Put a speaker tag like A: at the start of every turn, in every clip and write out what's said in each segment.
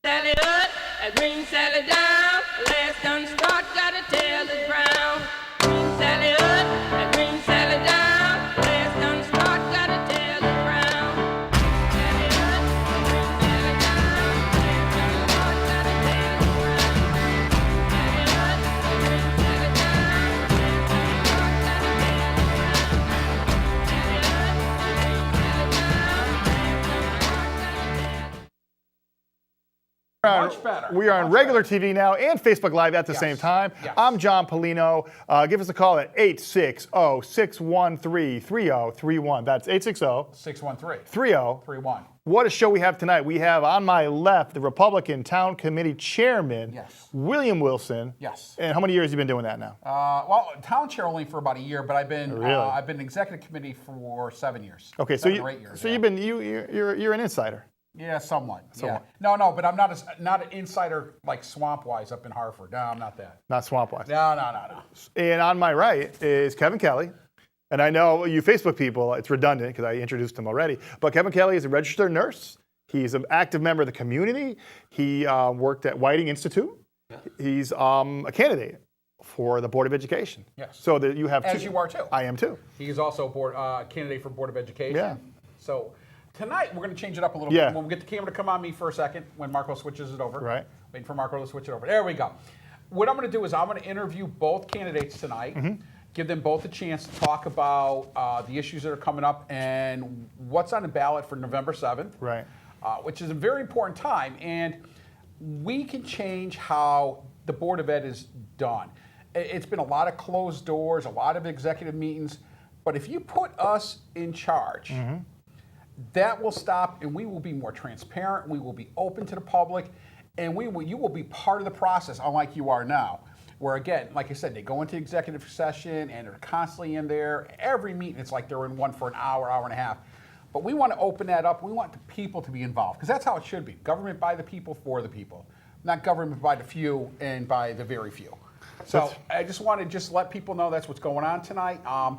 A: Sally up, bring Sally down. Last done start, gotta tell the ground. Bring Sally up, bring Sally down. Last done start, gotta tell the ground. Sally up, bring Sally down. Last done start, gotta tell the ground. Sally up, bring Sally down. Last done start, gotta tell the ground. Sally up, bring Sally down. Last done start, gotta tell.
B: Much better.
C: We are on regular TV now and Facebook Live at the
B: Yes.
C: same time.
B: Yes.
C: I'm Jon Pulino. Give us a call at 860-613-3031. That's 860-3031.
B: 613-31.
C: What a show we have tonight. We have on my left the Republican Town Committee Chairman,
B: Yes.
C: William Wilson.
B: Yes.
C: And how many years have you been doing that now?
B: Well, town chair only for about a year, but I've been
C: Really?
B: executive committee for 7 years.
C: Okay, so
B: 7
C: you,
B: or 8 years.
C: so
B: yeah.
C: you're an insider.
B: Yeah, somewhat.
C: Somewhat.
B: Yeah. No, but I'm not an insider like Swamp Wise up in Hartford. No, I'm not that.
C: Not swamp-wise.
B: No.
C: And on my right is Kevin Kelly. And I know you Facebook people, it's redundant because I introduced him already, but Kevin Kelly is a registered nurse. He's an active member of the community. He worked at Whiting Institute.
B: Yeah.
C: He's a candidate for the Board of Education.
B: Yes.
C: So that you have
B: As
C: two.
B: you are too.
C: I am too.
B: He's also candidate for Board of Education.
C: Yeah.
B: So tonight we're going to change it up a little
C: Yeah.
B: bit. When we get the camera to come on me for a second, when Marco switches it over.
C: Right.
B: Waiting for Marco to switch it over. There we go. What I'm going to do is I'm going to interview both candidates tonight, give them both a chance to talk about the issues that are coming up and what's on the ballot for November 7th.
C: Right.
B: Which is a very important time. And we can change how the Board of Ed is done. It's been a lot of closed doors, a lot of executive meetings. But if you put us in charge, that will stop and we will be more transparent. We will be open to the public and you will be part of the process, unlike you are now. Where again, like I said, they go into executive session and they're constantly in there. Every meeting, it's like they're in one for an hour, hour and a half. But we want to open that up. We want the people to be involved because that's how it should be. Government by the people, for the people. Not government by the few and by the very few. So I just want to let people know that's what's going on tonight. I'm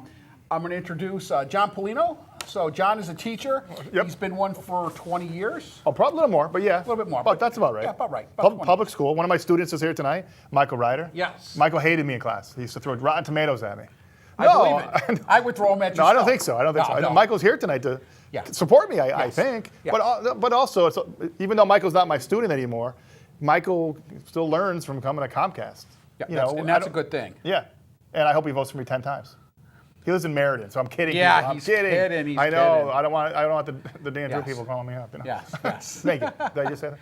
B: going to introduce Jon Pulino. So John is a teacher.
C: Yep.
B: He's been one for 20 years.
C: Oh, probably a little more, but yeah.
B: A little bit more.
C: But that's about right.
B: Yeah, about right. About 20.
C: Public school. One of my students is here tonight, Michael Ryder.
B: Yes.
C: Michael hated me in class. He used to throw rotten tomatoes at me.
B: I believe it. I would throw him at you.
C: No, I don't think so. I don't think so.
B: No.
C: Michael's here tonight to
B: Yeah.
C: support me, I
B: Yes.
C: think.
B: Yes.
C: But also, even though Michael's not my student anymore, Michael still learns from coming to Comcast.
B: Yeah, that's a good thing.
C: Yeah, and I hope he votes for me 10 times. He lives in Meriden, so I'm kidding.
B: Yeah,
C: people. I'm
B: he's
C: kidding.
B: he's
C: I know.
B: kidding.
C: I don't want the danger
B: Yes.
C: people calling me up. You know?
B: Yes.
C: Thank you. Did I just say that?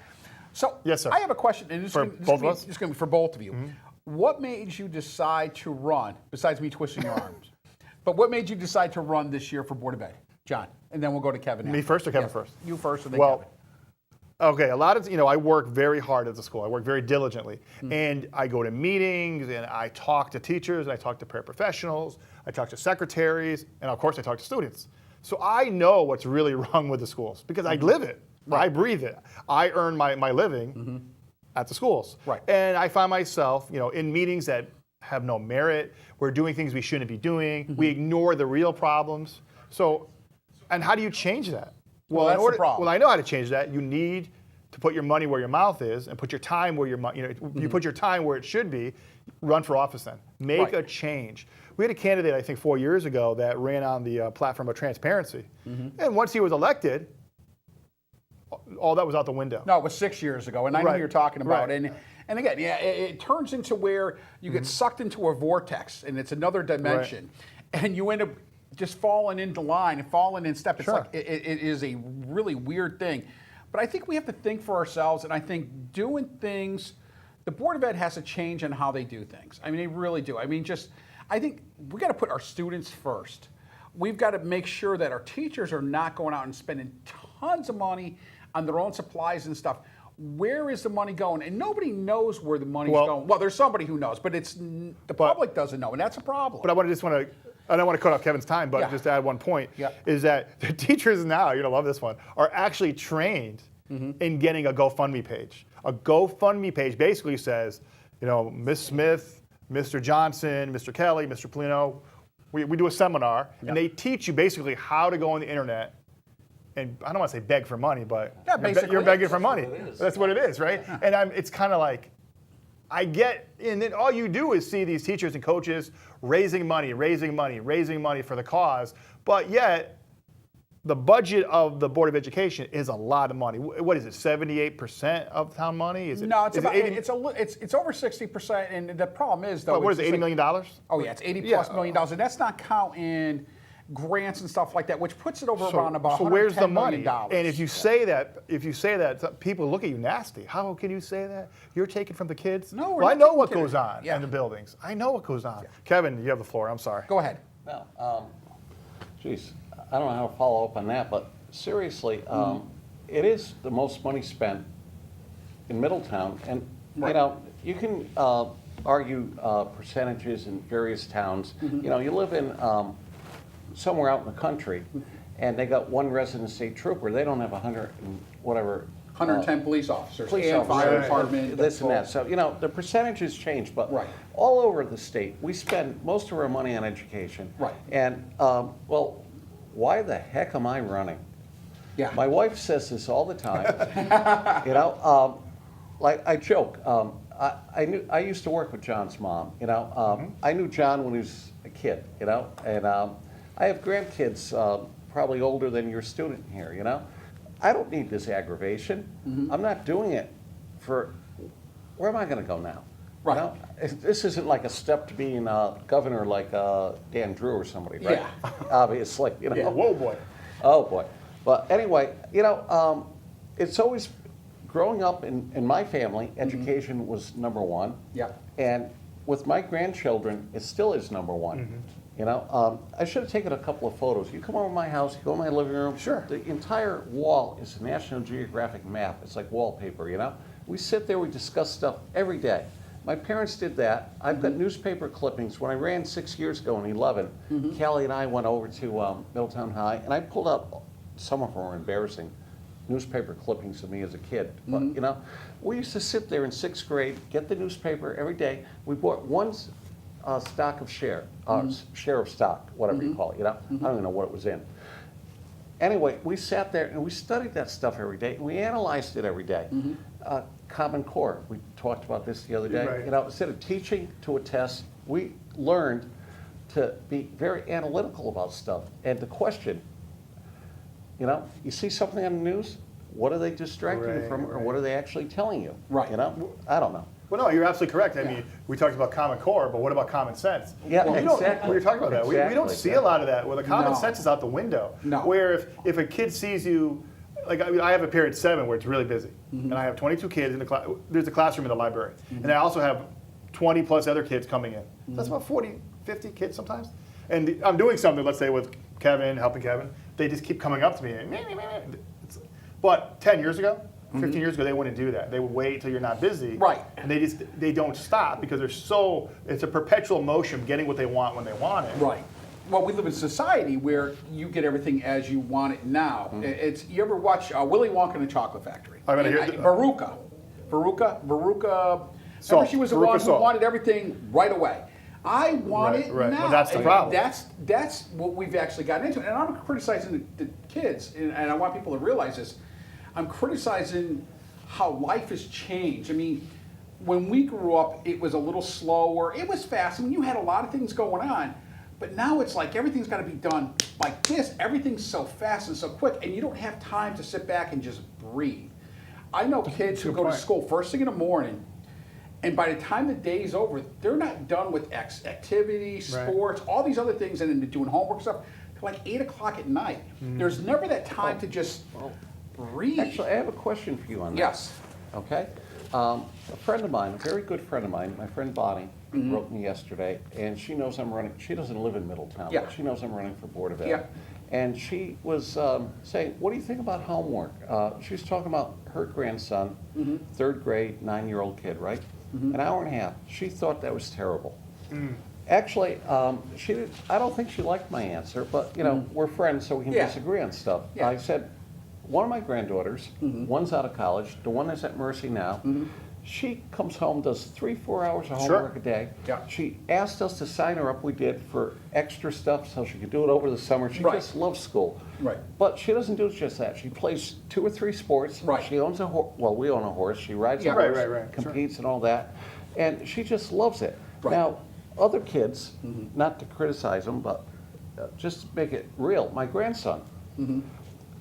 B: So
C: Yes, sir.
B: I have a question, and this
C: For
B: is gonna-
C: both of us?
B: This is going to be for both of you. What made you decide to run, besides me twisting your arms, but what made you decide to run this year for Board of Ed? John, and then we'll go to Kevin.
C: Me
B: after.
C: first or Kevin
B: Yeah,
C: first?
B: You first, and then
C: Well,
B: Kevin.
C: okay, a lot of, I work very hard at the school. I work very diligently. And I go to meetings and I talk to teachers and I talk to paraprofessionals, I talk to secretaries, and of course I talk to students. So I know what's really wrong with the schools because I live it. I breathe it. I earn my living at the schools.
B: Right.
C: And I find myself, in meetings that have no merit. We're doing things we shouldn't be doing. We ignore the real problems. So, and how do you change that?
B: Well, that's the problem.
C: Well, I know how to change that. You need to put your money where your mouth is and put your time where your money, you put your time where it should be, run for office then. Make
B: Right.
C: a change. We had a candidate, I think 4 years ago, that ran on the platform of transparency. And once he was elected, all that was out the window.
B: No, it was 6 years ago, and I know
C: Right.
B: what you're talking about.
C: Right.
B: And again, yeah, it turns into where you get sucked into a vortex, and it's another dimension, and you end up just falling into line and falling in step. It's
C: Sure.
B: like it is a really weird thing. But I think we have to think for ourselves, and I think doing things, the Board of Ed has to change on how they do things. I mean, they really do. I mean, I think we got to put our students first. We've got to make sure that our teachers are not going out and spending tons of money on their own supplies and stuff. Where is the money going? And nobody knows where the money's going. Well, there's somebody who knows, but the public doesn't know, and that's a problem.
C: But I don't want to cut off Kevin's time, but just to add one point, is that the teachers now, you're going to love this one, are actually trained in getting a GoFundMe page. A GoFundMe page basically says, Miss Smith, Mr. Johnson, Mr. Kelly, Mr. Pulino, we do a seminar, and they teach you basically how to go on the internet and I don't want to say beg for money, but
B: Yeah,
C: you're
B: basically.
C: you're begging for
D: That's
C: money.
D: what it is.
C: That's what it is, right? And it's kind of like, I get, and then all you do is see these teachers and coaches raising money for the cause, but yet the budget of the Board of Education is a lot of money. What is it, 78% of town money? Is it,
B: No, it's
C: is
B: about,
C: it 80,
B: it's over 60%, and the problem is though.
C: what is
B: it's
C: it, $80
B: like-
C: million?
B: Oh yeah, it's 80
C: Yeah.
B: plus $1 million, and that's not counting grants and stuff like that, which puts it over around about
C: so where's the
B: $110
C: money?
B: million.
C: And if you say that, people look at you nasty. How can you say that? You're taking from the kids?
B: No, we're
C: well, I
B: not
C: know
B: taking
C: what
B: kids.
C: goes on
B: Yeah.
C: in the buildings. I know what goes on. Kevin, you have the floor. I'm sorry.
B: Go ahead.
D: No, geez, I don't know how to follow up on that, but seriously, it is the most money spent in Middletown, and you know, you can argue percentages in various towns. You know, you live in somewhere out in the country, and they got one resident state trooper. They don't have 100 and whatever.
B: 110 police officers
D: Police
B: and fire
D: officers,
B: department.
D: this and that. So, you know, the percentages change, but
B: Right.
D: all over the state, we spend most of our money on education.
B: Right.
D: And, well, why the heck am I running?
B: Yeah.
D: My wife says this all the time. You know, like I joke. I used to work with John's mom. You know, I knew John when he was a kid. You know, and I have grandkids probably older than your student here. You know, I don't need this aggravation. I'm not doing it for. Where am I going to go now?
B: Right.
D: You know? This isn't like a step to being governor like Dan Drew or somebody, right?
B: Yeah.
D: Obviously, you know.
B: Yeah.
C: Whoa, boy.
D: Oh, boy. But anyway, you know, it's always, growing up in my family, education was number one.
B: Yeah.
D: And with my grandchildren, it still is number one. You know, I should have taken a couple of photos. You come over to my house, you go in my living room.
B: Sure.
D: The entire wall is a National Geographic map. It's like wallpaper, you know? We sit there, we discuss stuff every day. My parents did that. I've got newspaper clippings. When I ran 6 years ago in 11, Callie and I went over to Middletown High, and I pulled out, some of them were embarrassing, newspaper clippings of me as a kid. But, you know, we used to sit there in 6th grade, get the newspaper every day. We bought one stock of share of stock, whatever you call it, you know? I don't even know what it was in. Anyway, we sat there and we studied that stuff every day, and we analyzed it every day. Common Core, we talked about this the other day.
C: Right.
D: You know, instead of teaching to a test, we learned to be very analytical about stuff and to question. You know, you see something on the news, what are they distracting you
C: Right,
D: from, or
C: right.
D: what are they actually telling you?
B: Right.
D: You know, I don't know.
C: Well, no, you're absolutely correct. I mean, we talked about Common Core, but what about common sense?
D: Yeah,
C: Well, you know,
D: exactly.
C: we were talking about that. We don't
D: Exactly,
C: see
D: yeah.
C: a lot of that. Well, the common
B: No.
C: sense is out the window.
B: No.
C: Where if a kid sees you, like I have a period 7 where it's really busy, and I have 22 kids in the class. There's a classroom in the library, and I also have 20 plus other kids coming in. That's about 40, 50 kids sometimes. And I'm doing something, let's say with Kevin, helping Kevin. They just keep coming up to me. And but 10 years ago, 15 years ago, they wouldn't do that. They would wait till you're not busy.
B: Right.
C: And they don't stop because it's a perpetual motion of getting what they want when they want it.
B: Right. Well, we live in a society where you get everything as you want it now. It's you ever watch Willy Wonka and the Chocolate Factory?
C: I gotta hear
B: And
C: the-
B: Veruca. Remember
C: Salt.
B: she was the
C: Veruca
B: one who
C: Salt.
B: wanted everything right away. I want
C: Right,
B: it
C: right.
B: now.
C: Well, that's the
B: And
C: problem.
B: That's what we've actually gotten into. And I'm criticizing the kids, and I want people to realize this. I'm criticizing how life has changed. I mean, when we grew up, it was a little slower. It was fast. I mean, you had a lot of things going on. But now it's like everything's got to be done like this. Everything's so fast and so quick, and you don't have time to sit back and just breathe. I know kids who
C: Good
B: go to
C: point.
B: school first thing in the morning, and by the time the day's over, they're not done with activity, sports, all these other things, and then they're doing homework stuff till like 8 o'clock at night. There's never that time to just breathe.
D: Actually, I have a question for you on that.
B: Yes.
D: Okay? A friend of mine, a very good friend of mine, my friend Bonnie, wrote me yesterday, and she knows I'm running, she doesn't live in Middletown,
B: Yeah.
D: but she knows I'm running for Board of Ed.
B: Yeah.
D: And she was saying, what do you think about homework? She was talking about her grandson, 3rd grade, 9-year-old kid, right? An hour and a half. She thought that was terrible. Actually, I don't think she liked my answer, but, you know, we're friends, so we can
B: Yeah.
D: disagree on stuff.
B: Yeah.
D: I said, one of my granddaughters, one's out of college, the one that's at Mercy now, She comes home, does 3-4 hours of
C: Sure.
D: homework a day.
B: Yeah.
D: She asked us to sign her up. We did for extra stuff so she could do it over the summer. She
B: Right.
D: just loves school.
B: Right.
D: But she doesn't do just that. She plays 2 or 3 sports.
B: Right.
D: She owns a horse. Well, we own a horse. She rides
B: Yeah.
D: a horse,
C: Right.
D: competes and all that. And she just loves it.
B: Right.
D: Now, other kids, not to criticize them, but just to make it real, my grandson,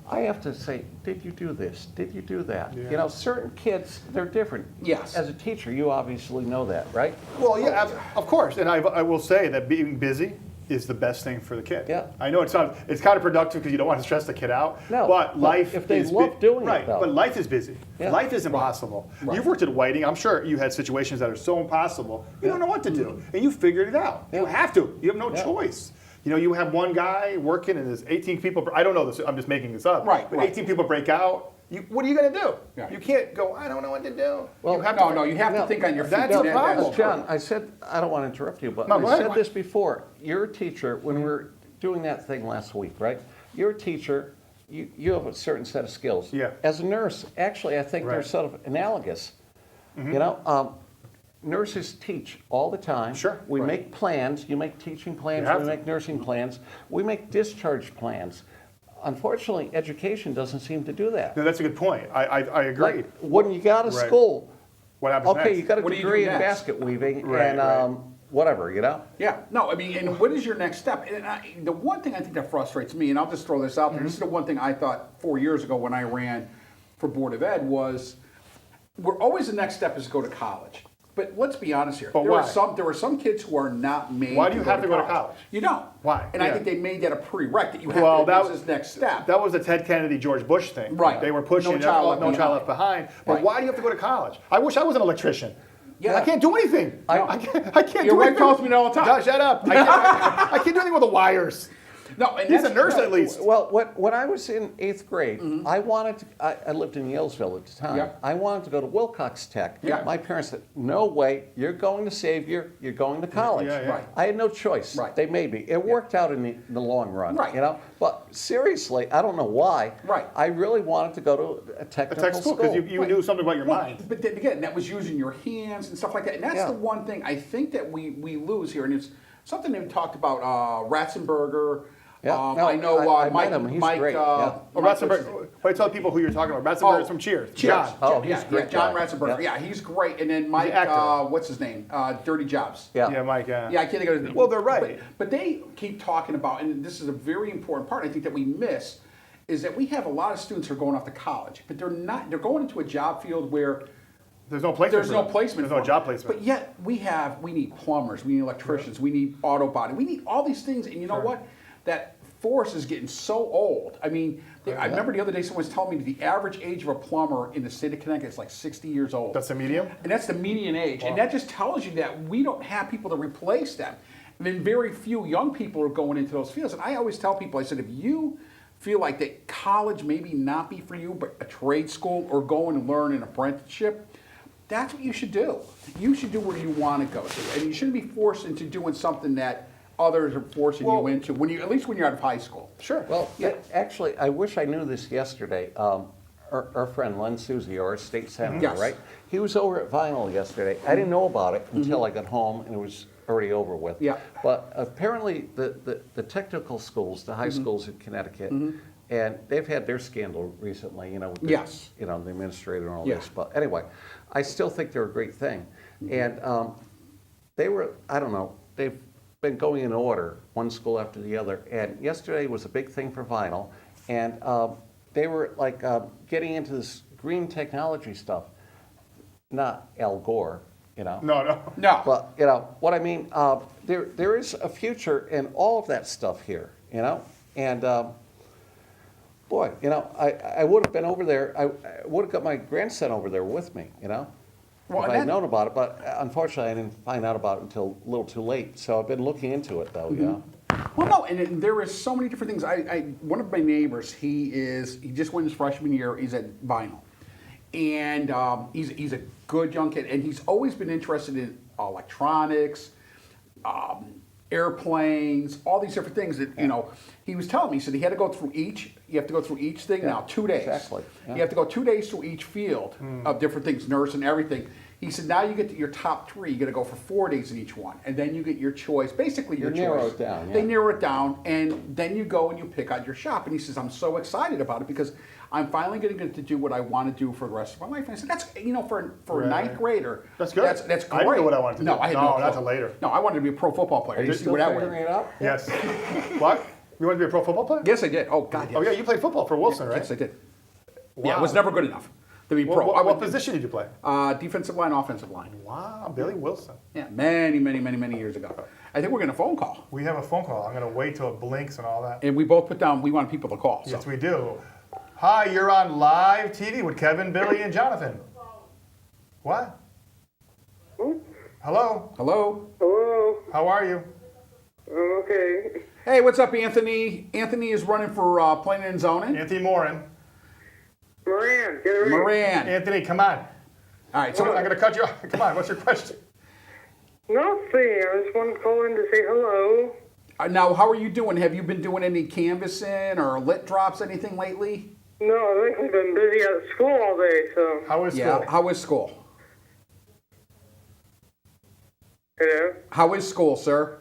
D: I have to say, did you do this? Did you do that?
C: Yeah.
D: You know, certain kids, they're different.
B: Yes.
D: As a teacher, you obviously know that, right?
C: Well, yeah, of course. And I will say that being busy is the best thing for the kid.
D: Yeah.
C: I know it's counterproductive because you don't want to stress the kid out.
D: No,
C: But
D: but
C: life
D: if they
C: is
D: love doing it,
C: right.
D: though.
C: But life is busy.
D: Yeah.
C: Life is impossible.
B: Right.
C: You've worked at Whiting. I'm sure you had situations that are so impossible. You don't know what to do, and you figured it out. You
D: Yeah.
C: have to. You have no
D: Yeah.
C: choice. You know, you have one guy working and there's 18 people. I don't know this. I'm just making this up.
B: Right,
C: But
B: right.
C: 18 people break out. What are you going to do?
B: Yeah.
C: You can't go, I don't know what to do.
D: Well,
C: you have
B: No,
C: to,
B: no, you have to
D: No,
B: think on your feet.
C: that's the problem.
D: John, I said, I don't want to interrupt you, but
C: No, go
D: I
C: ahead.
D: said this before. You're a teacher, when we were doing that thing last week, right? You're a teacher, you have a certain set of skills.
C: Yeah.
D: As a nurse, actually, I think they're
C: Right.
D: sort of analogous. You know, nurses teach all the time.
C: Sure.
D: We
C: Right.
D: make plans, you make teaching plans,
C: You have
D: we
C: to.
D: make nursing plans, we make discharge plans. Unfortunately, education doesn't seem to do that.
C: No, that's a good point. I agree.
D: Like, when you got out of
C: Right.
D: school,
C: What happens
D: okay,
C: next?
D: you got a
B: What do you do
D: degree in
B: next?
D: basket weaving
C: Right,
D: and
C: right.
D: whatever, you know?
B: Yeah, no, I mean, and what is your next step? And the one thing I think that frustrates me, and I'll just throw this out there, this is the one thing I thought 4 years ago when I ran for Board of Ed was, we're always the next step is to go to college. But let's be honest here.
C: But
B: there
C: why?
B: There were some kids who are not made
C: Why do you have to go to college?
B: You don't.
C: Why?
B: And I
C: Yeah.
B: think they made that a prereq that you have
C: Well,
B: to
C: that
B: do this next step.
C: That was the Ted Kennedy, George Bush thing.
B: Right.
C: They were pushing
B: No child left
C: no child
B: behind.
C: left behind. But
B: Right.
C: why do you have to go to college? I wish I was an electrician.
B: Yeah.
C: I can't do anything. I can't
B: Your
C: do
B: wife
C: anything.
B: tells me that all the time.
C: No, shut up. I can't do anything with the wires.
B: No, and
C: He's
B: that's
C: a nurse
B: right.
C: at least.
D: Well, when I was in 8th grade, I wanted to, I lived in Yalesville at the time.
B: Yep.
D: I wanted to go to Wilcox Tech.
B: Yeah.
D: My parents said, no way, you're going to Xavier, you're going to college.
C: Yeah, yeah.
B: Right.
D: I had no choice.
B: Right.
D: They made me. It worked out in the long run,
B: Right.
D: you know? But seriously, I don't know why.
B: Right.
D: I really wanted to go to a
C: A
D: technical
C: tech school, because you
B: Right.
C: knew something about your
B: Well,
C: mind.
B: But then again, that was using your hands and stuff like that. And that's
D: Yeah.
B: the one thing I think that we lose here. And it's something that we talked about, Ratzenberger.
D: Yeah. No,
B: I know
D: I
B: Mike.
D: met him. He's
B: Mike,
D: great, yeah.
C: Oh,
B: Mike-
C: Ratzenberger. Why tell people who you're talking about? Ratzenberger is from Cheers.
B: Cheers.
C: John.
D: Oh, he's
B: yeah,
D: a great
B: John
D: guy.
B: Ratzenberger.
D: Yeah.
B: Yeah, he's great. And then Mike,
C: actor.
B: what's his name? Dirty Jobs.
D: Yeah.
C: Yeah, Mike.
B: Yeah, I can't think of his name.
C: Well, they're right.
B: But they keep talking about, and this is a very important part I think that we miss, is that we have a lot of students who are going off to college, but they're not, they're going into a job field where
C: There's no placement.
B: there's
C: for
B: no
C: them.
B: placement.
C: There's no
B: for
C: job
B: them.
C: placement.
B: But yet we need plumbers, we need electricians, we need auto body, we need all these things. And you know what? That force is getting so old. I mean, I remember the other day someone was telling me the average age of a plumber in the state of Connecticut is like 60 years old.
C: That's the medium?
B: And that's the median age. And that just tells you that we don't have people to replace them. And then very few young people are going into those fields. And I always tell people, I said, if you feel like that college maybe not be for you, but a trade school or go and learn an apprenticeship, that's what you should do. You should do where you want to go to. And you shouldn't be forced into doing something that others are forcing you into, when you, at least when you're out of high school.
C: Sure.
D: Well, actually, I wish I knew this yesterday. Our friend Len Susie, our state senator,
B: Yes.
D: right? He was over at Vinyl yesterday. I didn't know about it until I got home and it was already over with.
B: Yeah.
D: But apparently the technical schools, the high schools in Connecticut, and they've had their scandal recently, you know, with the,
B: Yes.
D: you know, the administrator and all
B: Yeah.
D: this. But anyway, I still think they're a great thing. And they were, I don't know, they've been going in order, one school after the other. And yesterday was a big thing for Vinyl. And they were like getting into this green technology stuff. Not Al Gore, you know.
C: No.
B: No.
D: But, you know, what I mean, there is a future in all of that stuff here, you know? And, boy, you know, I would have been over there, I would have got my grandson over there with me, you know?
B: Well,
D: If
B: and
D: I had
B: that-
D: known about it, but unfortunately, I didn't find out about it until a little too late. So I've been looking into it, though, you know?
B: Well, no, and there is so many different things. One of my neighbors, he just went his freshman year. He's at Vinyl, and he's a good young kid, and he's always been interested in electronics, airplanes, all these different things. That you know, he was telling me. He said he had to go through each. You have to go through each thing now. 2 days.
D: exactly, yeah.
B: You have to go 2 days through each field of different things, nurse and everything. He said, now you get to your top 3. You got to go for 4 days in each one, and then you get your choice. Basically, your
D: They
B: choice.
D: narrow it down,
B: They
D: yeah.
B: narrow it down, and then you go and you pick out your shop. And he says, I'm so excited about it because I'm finally going to get to do what I want to do for the rest of my life. And I said, that's for a
C: Right.
B: 9th grader.
C: That's good.
B: That's great.
C: I didn't know what I wanted to
B: no,
C: do.
B: I had
C: No,
B: no
C: not
B: clue.
C: till later.
B: No, I wanted to be a pro football player.
D: Are
B: You
D: you
B: see
D: still
B: where that
D: figuring
B: went?
D: it out?
C: Yes. What? You want to be a pro football player?
B: Yes, I did. Oh God, yes.
C: Oh yeah, you played football for Wilson, right?
B: Yes, I did. Yeah, it
C: Wow.
B: was never good enough to be pro.
C: What position did you play?
B: Defensive line, offensive line.
C: Wow, Billy Wilson.
B: Yeah, many years ago. I think we're getting a phone call.
C: We have a phone call. I'm going to wait till it blinks and all that.
B: And we both put down, we want people to call. So.
C: Yes, we do. Hi, you're on live TV with Kevin, Billy, and Jonathan. What? Hello.
B: Hello?
E: Hello.
C: How are you?
E: Okay.
B: Hey, what's up, Anthony? Anthony is running for planning and zoning.
C: Anthony Morin.
E: Moran, get it right.
B: Moran.
C: Anthony, come on.
B: All right,
C: So I'm
B: so
C: going to cut you off. Come on, what's your question?
E: Nothing. I just wanted to call in to say hello.
B: now how are you doing? Have you been doing any canvassing or lit drops, anything lately?
E: No, I think I've been busy at school all day, so.
C: How is
B: Yeah.
C: school?
B: How is school?
E: Hello?
B: How is school, sir?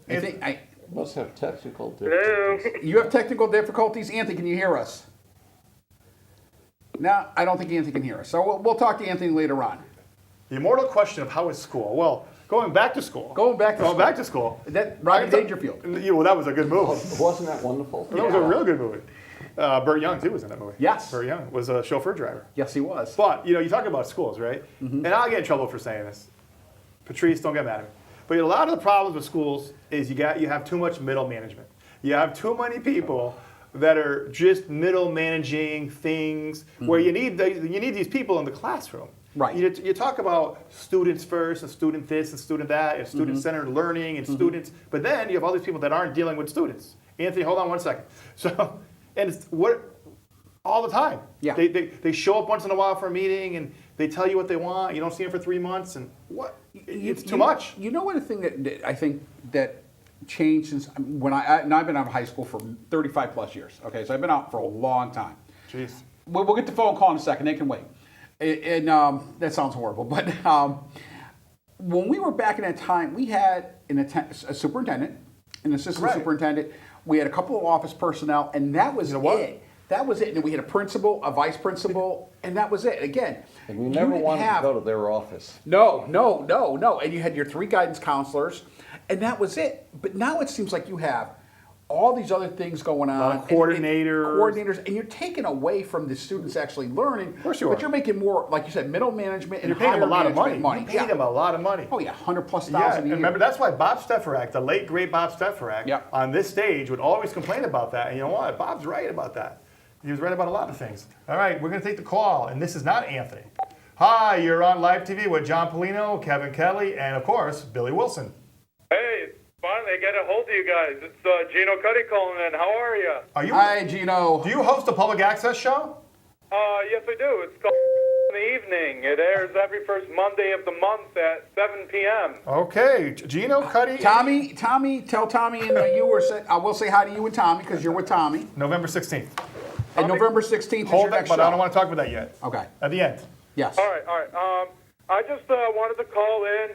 B: I think
D: Must have technical
E: Hello?
D: difficulties.
B: you have technical difficulties. Anthony, can you hear us? No, I don't think Anthony can hear us. So we'll talk to Anthony later on.
C: The immortal question of how is school? Well, going back to school.
B: Going back to
C: school.
B: That Rodney
C: I can
B: Dangerfield.
C: Well, that was a good movie.
D: Wasn't that wonderful?
C: That was a real good movie. Burt Young, too, was in that movie.
B: Yes.
C: Burt Young was a chauffeur driver.
B: Yes, he was.
C: But, you talk about schools, right?
B: Mm-hmm.
C: And I'll get in trouble for saying this. Patrice, don't get mad at me. But a lot of the problems with schools is you have too much middle management. You have too many people that are just middle managing things where you need these people in the classroom.
B: Right.
C: You talk about students first and student this and student that and student-centered learning and students, but then you have all these people that aren't dealing with students. Anthony, hold on one second. So, and it's all the time.
B: Yeah.
C: They show up once in a while for a meeting and they tell you what they want. You don't see them for 3 months, and it's too much.
B: You know what? A thing that I think that changed since when I've been out of high school for 35 plus years. Okay, so I've been out for a long time.
C: Jeez.
B: We'll get the phone call in a second. They can wait. And that sounds horrible, but when we were back in that time, we had a superintendent, an assistant
C: Right.
B: superintendent. We had a couple of office personnel, and that was
C: what?
B: it. That was it. And we had a principal, a vice principal, and that was it. Again,
D: And you never
B: didn't
D: wanted
B: have-
D: to go to their office.
B: No. And you had your 3 guidance counselors, and that was it. But now it seems like you have all these other things going on.
C: lot of coordinators.
B: And you're taking away from the students actually learning. Of
C: course you
B: But
C: are.
B: you're making more, like you said, middle management and
C: You're paying them a
B: higher
C: lot of money.
B: management
C: You paid them a lot of money.
B: Oh yeah, 100+
C: Yeah,
B: thousand
C: and
B: a year.
C: remember, that's why Bob Stefferak, the late, great Bob Stefferak,
B: Yeah.
C: on this stage would always complain about that. And you know what? Bob's right about that. He was right about a lot of things. All right, we're going to take the call, and this is not Anthony. Hi, you're on live TV with Jon Pulino, Kevin Kelly, and, of course, Billy Wilson.
F: Hey, finally I get a hold of you guys. It's Gino Cuddy calling in. How are you?
C: Are you?
B: Hi, Gino.
C: Do you host a public access show?
F: Yes, I do. It's called in the evening. It airs every first Monday of the month at 7 p.m.
C: Okay, Gino Cuddy.
B: Tommy, tell Tommy and you were. I will say hi to you and Tommy because you're with Tommy.
C: November 16th.
B: And November 16th is
C: Hold
B: your
C: that,
B: next
C: but
B: show.
C: I don't want to talk about that yet.
B: Okay.
C: At the end.
B: Yes.
F: All right. I just wanted to call in.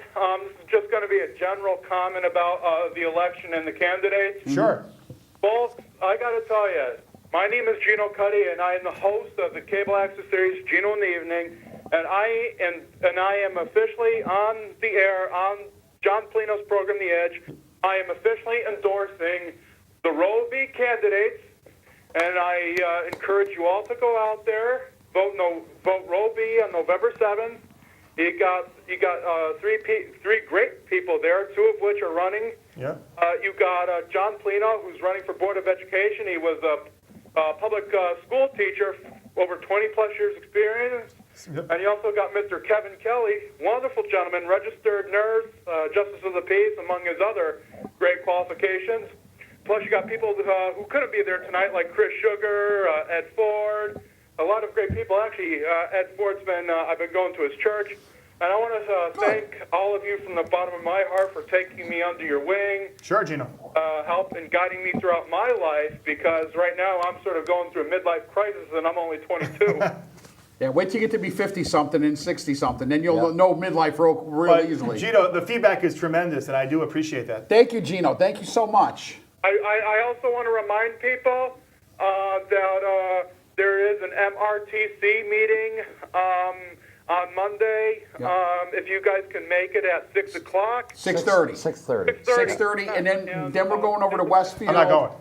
F: This is just going to be a general comment about the election and the candidates.
C: Sure.
F: Folks, I got to tell you, my name is Gino Cuddy, and I am the host of the cable access series Gino in the Evening, and I am officially on the air on Jon Pulino's program, The Edge. I am officially endorsing the Roe v. candidates, and I encourage you all to go out there, vote Roe v. on November 7th. You got three great people there, 2 of which are running.
C: Yeah.
F: You got Jon Pulino, who's running for Board of Education. He was a public school teacher, over 20-plus years experience.
C: Yep.
F: And you also got Mr. Kevin Kelly, wonderful gentleman, registered nurse, Justice of the Peace, among his other great qualifications. Plus, you got people who couldn't be there tonight, like Chris Sugar, Ed Ford, a lot of great people. Actually, Ed Ford's I've been going to his church. And I want to thank all of you from the bottom of my heart for taking me under your wing,
C: Sure, Gino.
F: help and guiding me throughout my life, because right now I'm sort of going through a midlife crisis and I'm only 22.
B: Yeah, wait till you get to be 50-something and 60-something. Then you'll know midlife real easily.
C: Gino, the feedback is tremendous, and I do appreciate that.
B: Thank you, Gino. Thank you so much.
F: I also want to remind people that there is an MRTC meeting on Monday. If you guys can make it at 6 o'clock.
B: 6:30.
G: 6:30.
B: 6:30, and then we're going over to Westfield.
C: I'm not going.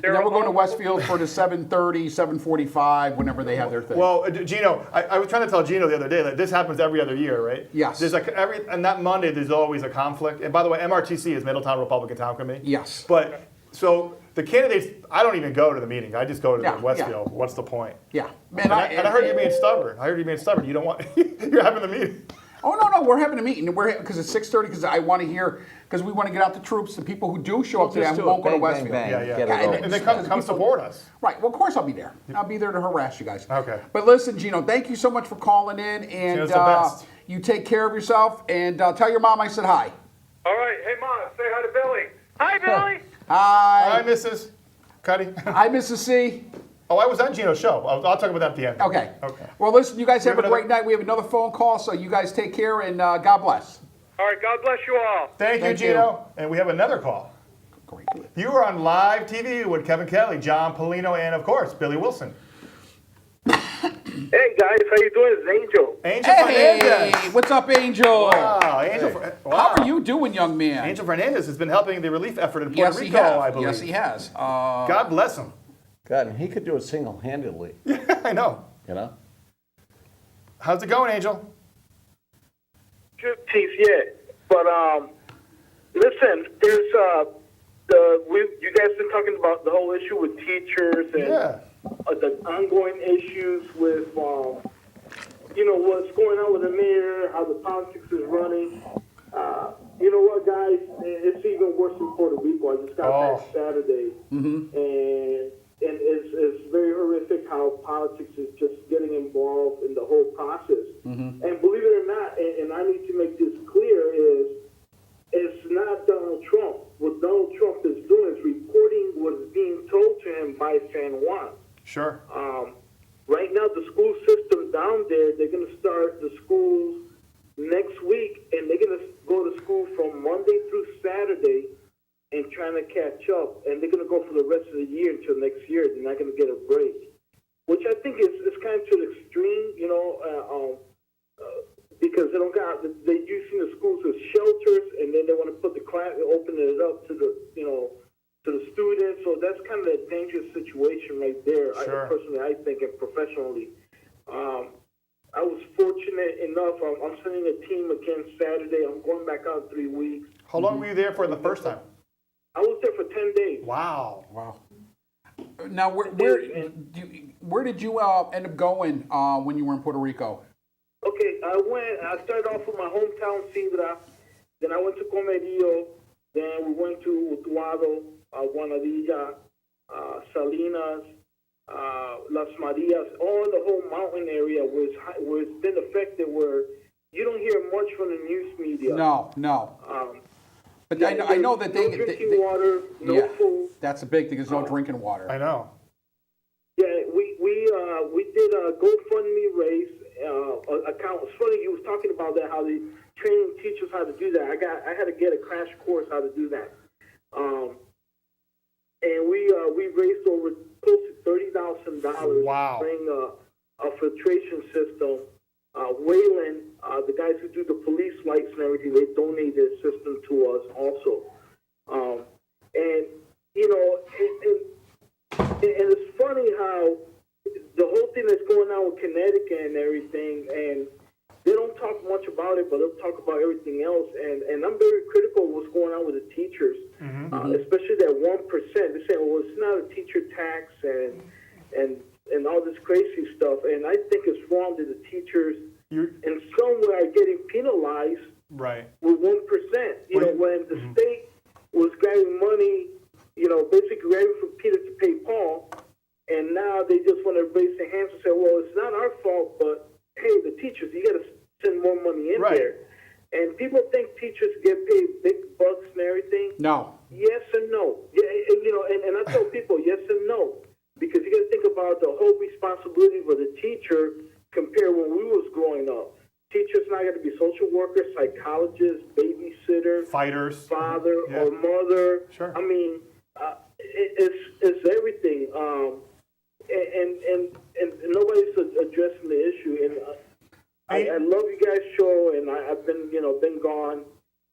B: And then we're going to Westfield for the 7:30, 7:45, whenever they have their thing.
C: Well, Gino, I was trying to tell Gino the other day that this happens every other year, right?
B: Yes.
C: There's and that Monday there's always a conflict. And by the way, MRTC is Middletown Republican Town Committee.
B: Yes.
C: But so the candidates, I don't even go to the meeting. I just go to
B: Yeah,
C: the Westfield. What's the point?
B: Yeah.
C: And I heard you being stubborn. You don't want. You're having the meeting.
B: Oh, no, we're having a meeting. Because it's 6:30, because I want to hear, because we want to get out the troops, the people who do show up today,
G: Just do
B: won't
G: it.
B: go to
G: Bang,
B: Westfield.
G: bang,
C: Yeah,
G: bang.
C: yeah.
G: Get it
B: Yeah,
G: over.
C: And then come support us.
B: Right, well, of course I'll be there. I'll be there to harass you guys.
C: Okay.
B: But listen, Gino, thank you so much for calling in, and
C: Gino's the best.
B: you take care of yourself, and tell your mom I said hi.
F: All right. Hey, Mom, say hi to Billy. Hi, Billy.
C: Hi,
B: Hi.
C: Mrs. Cuddy.
B: Hi, Mrs. C.
C: Oh, I was on Gino's show. I'll talk about that at the end.
B: Okay.
C: Okay.
B: Well, listen, you guys have a
C: another-
B: great night. We have another phone call, so you guys take care, and God bless.
F: All right. God bless you all.
C: Thank you,
B: Thank you.
C: Gino. And we have another call.
B: Great.
C: You were on live TV with Kevin Kelly, Jon Pulino, and of course, Billy Wilson.
E: Hey guys, how you doing? It's Angel.
C: Angel
B: Hey,
C: Fernandez.
B: what's up, Angel?
C: Wow, Angel. Wow.
B: How are you doing, young man?
C: Angel Fernandez has been helping the relief effort in Puerto
B: Yes, he
C: Rico,
B: has.
C: I believe.
B: Yes, he has.
C: God bless him.
D: God, and he could do it single-handedly,
C: I know.
D: you know?
C: How's it going, Angel?
E: Good piece yet, but listen, there's you guys been talking about the whole issue with teachers and
C: Yeah.
E: the ongoing issues with what's going on with the mayor, how the politics is running. You know what, guys? It's even worse in Puerto Rico. I just got back Saturday, and it's very horrific how politics is just getting involved in the whole process. And believe it or not, and I need to make this clear, is it's not Donald Trump. What Donald Trump is doing is reporting what is being told to him by San Juan.
C: Sure.
E: Right now, the school system down there, they're going to start the schools next week, and they're going to go to school from Monday through Saturday and trying to catch up. And they're going to go for the rest of the year until next year. They're not going to get a break, which I think is kind of to the extreme, because they're using the schools as shelters, and then they want to put the class, opening it up to the students. So that's kind of a dangerous situation right there.
C: Sure.
E: Personally, I think, and professionally. I was fortunate enough. I'm sending a team again Saturday. I'm going back out 3 weeks.
C: How long were you there for the first time?
E: I was there for 10 days.
C: Wow.
B: Wow. Now, where did you end up going when you were in Puerto Rico?
E: Okay, I started off with my hometown, Sidra. Then I went to Comerío. Then we went to Utuado, Guanadilla, Salinas, Las Marias, all in the whole mountain area where it's been affected, where you don't hear much from the news media.
B: No. But I know that
E: no drinking water, no food.
B: That's a big thing. There's no drinking water.
C: I know.
E: Yeah, we did a GoFundMe raise account. It's funny you was talking about that, how they training teachers how to do that. I had to get a crash course how to do that. And we raised over close to $30,000.
C: Wow.
E: To bring a filtration system. Wiliam, the guys who do the police lights and everything, they donated their system to us also. And it's funny how the whole thing that's going on with Connecticut and everything, and they don't talk much about it, but they'll talk about everything else. And I'm very critical of what's going on with the teachers, especially that 1%. They're saying, well, it's not a teacher tax and all this crazy stuff. And I think it's wrong that the teachers in some way are getting penalized
C: Right.
E: with 1%. When the state was grabbing money, basically grabbing from Peter to pay Paul, and now they just want to raise their hands and say, well, it's not our fault, but hey, the teachers, you got to send more money in
C: Right.
E: there. And people think teachers get paid big bucks and everything.
B: No.
E: Yes and no. Yeah, and I tell people yes and no, because you got to think about the whole responsibility for the teacher compared when we was growing up. Teachers now got to be social workers, psychologists, babysitter,
C: Fighters.
E: father
C: Yeah.
E: or mother.
C: Sure.
E: I mean, it's everything. And nobody's addressing the issue. And I love you guys' show, and I've been gone.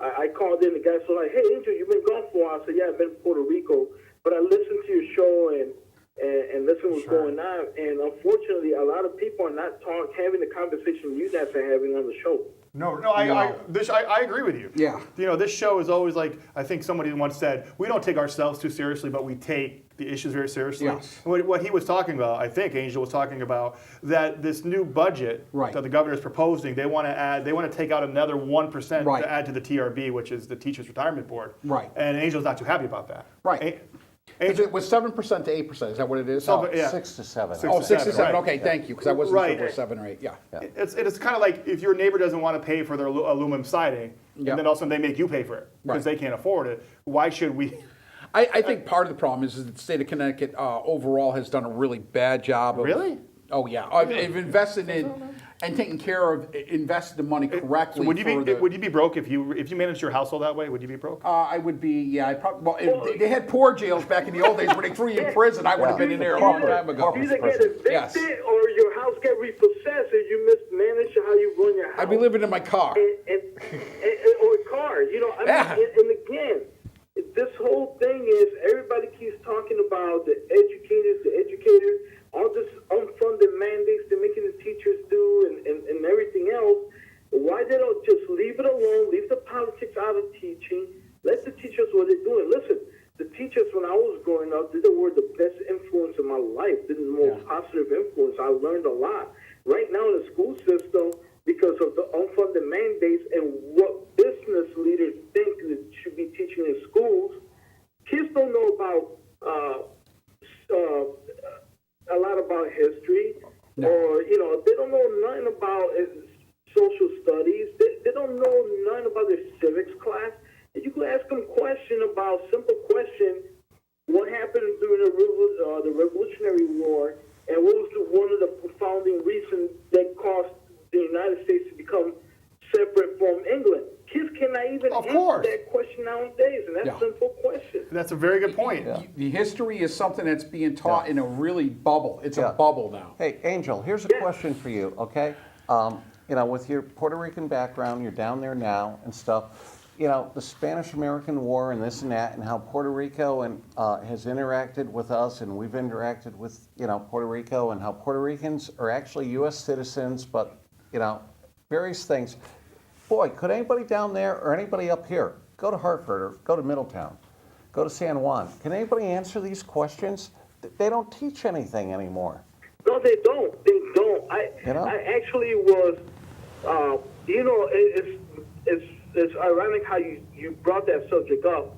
E: I called in, the guy said, like, hey, Angel, you've been gone for a while. I said, yeah, I've been in Puerto Rico. But I listened to your show and listen what's going on. And unfortunately, a lot of people are not having the conversation you guys are having on the show.
C: No, I agree with you.
B: Yeah.
C: You know, this show is always like, I think somebody once said, we don't take ourselves too seriously, but we take the issues very seriously.
B: Yes.
C: And what he was talking about, I think Angel was talking about, that this new budget
B: Right.
C: that the governor is proposing, they want to take out another 1%
B: Right.
C: to add to the TRB, which is the Teachers Retirement Board.
B: Right.
C: And Angel's not too happy about that.
B: Right. Is it was 7% to 8%? Is that what it is?
C: So, yeah.
D: 6 to 7.
C: Six
B: Oh,
C: to
B: 6 to 7.
C: right.
B: Okay, thank you, because I wasn't
C: Right.
B: sure if it was 7 or 8. Yeah.
C: It's kind of like if your neighbor doesn't want to pay for their aluminum siding,
B: Yeah.
C: and then all of a sudden they make you pay for it because
B: Right.
C: they can't afford it. Why should we?
B: I think part of the problem is that the state of Connecticut overall has done a really bad job of.
C: Really?
B: Oh, yeah. I've invested in and taken care of, invested the money correctly.
C: So would you
B: for
C: would you be broke if you managed your household that way? Would you be broke?
B: I would be, yeah. I probably. Well, if they had poor jails back in the old days where they threw you in prison. I would have been in there a long time ago.
E: You either get evicted
B: Yes.
E: or your house get repossessed if you mismanage how you run your house.
B: I'd be living in my car.
E: Or a car.
B: Yeah.
E: And again, this whole thing is everybody keeps talking about the educators, all this unfunded mandates they're making the teachers do and everything else. Why they don't just leave it alone, leave the politics out of teaching, let the teachers what they're doing. Listen, the teachers when I was growing up, they were the best influence in my life. They were the most positive influence. I learned a lot. Right now in the school system, because of the unfunded mandates and what business leaders think that should be teaching in schools, kids don't know about a lot about history, or they don't know nothing about social studies. They don't know nothing about their civics class. And you could ask them a question about simple question: what happened during the Revolutionary War, and what was one of the founding reasons that caused the United States to become separate from England? Kids cannot even answer that question nowadays, and that's a simple question.
C: That's a very good point.
B: The history is something that's being taught in a really bubble. It's a bubble now.
D: Hey, Angel, here's a question for you, okay? With your Puerto Rican background, you're down there now and stuff. The Spanish-American War and this and that, and how Puerto Rico has interacted with us, and we've interacted with, Puerto Rico, and how Puerto Ricans are actually U.S. citizens, but, various things. Boy, could anybody down there or anybody up here go to Hartford or go to Middletown, go to San Juan? Can anybody answer these questions? They don't teach anything anymore.
E: No, they don't. They don't. I actually was, it's ironic how you brought that subject up.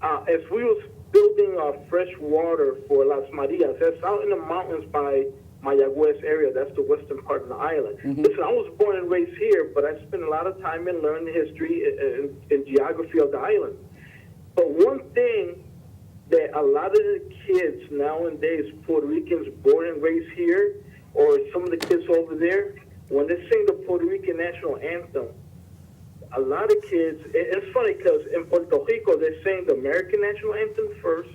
E: As we was building fresh water for Las Marias, that's out in the mountains by Mayagüez area. That's the western part of the island. Listen, I was born and raised here, but I spent a lot of time in learning history and geography of the island. But one thing that a lot of the kids nowadays, Puerto Ricans born and raised here, or some of the kids over there, when they sing the Puerto Rican national anthem, a lot of kids, it's funny because in Puerto Rico, they sing the American national anthem first,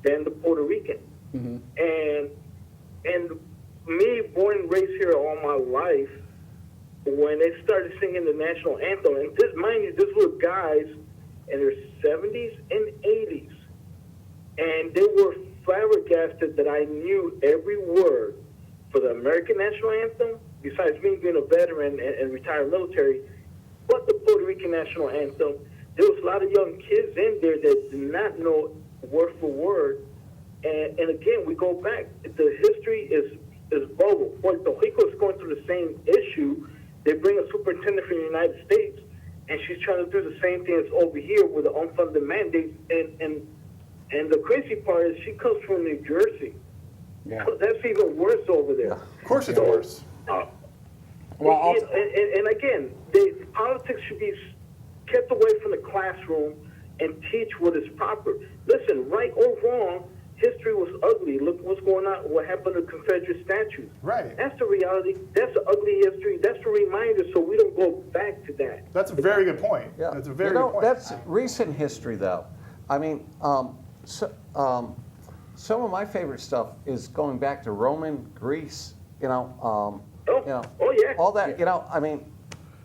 E: then the Puerto Rican. And me, born and raised here all my life, when they started singing the national anthem, and this, mind you, these were guys in their 70s and 80s, and they were flabbergasted that I knew every word for the American national anthem, besides me being a veteran and retired military, but the Puerto Rican national anthem. There was a lot of young kids in there that did not know word for word, and again, we go back. The history is bubble. Puerto Rico is going through the same issue. They bring a superintendent from the United States, and she's trying to do the same thing as over here with the unfunded mandates. And the crazy part is she comes from New Jersey. Yeah. So that's even worse over there.
C: Of course it's worse.
B: Well,
E: and again, politics should be kept away from the classroom and teach what is proper. Listen, right or wrong, history was ugly. Look what's going on, what happened to Confederate statues.
C: Right.
E: That's the reality. That's the ugly history. That's the reminder so we don't go back to that.
C: That's a very good point.
D: Yeah.
C: That's a very
D: you know,
C: good point.
D: That's recent history, though. I mean, some of my favorite stuff is going back to Roman, Greece, you know,
E: Yeah.
D: all that, you know, I mean,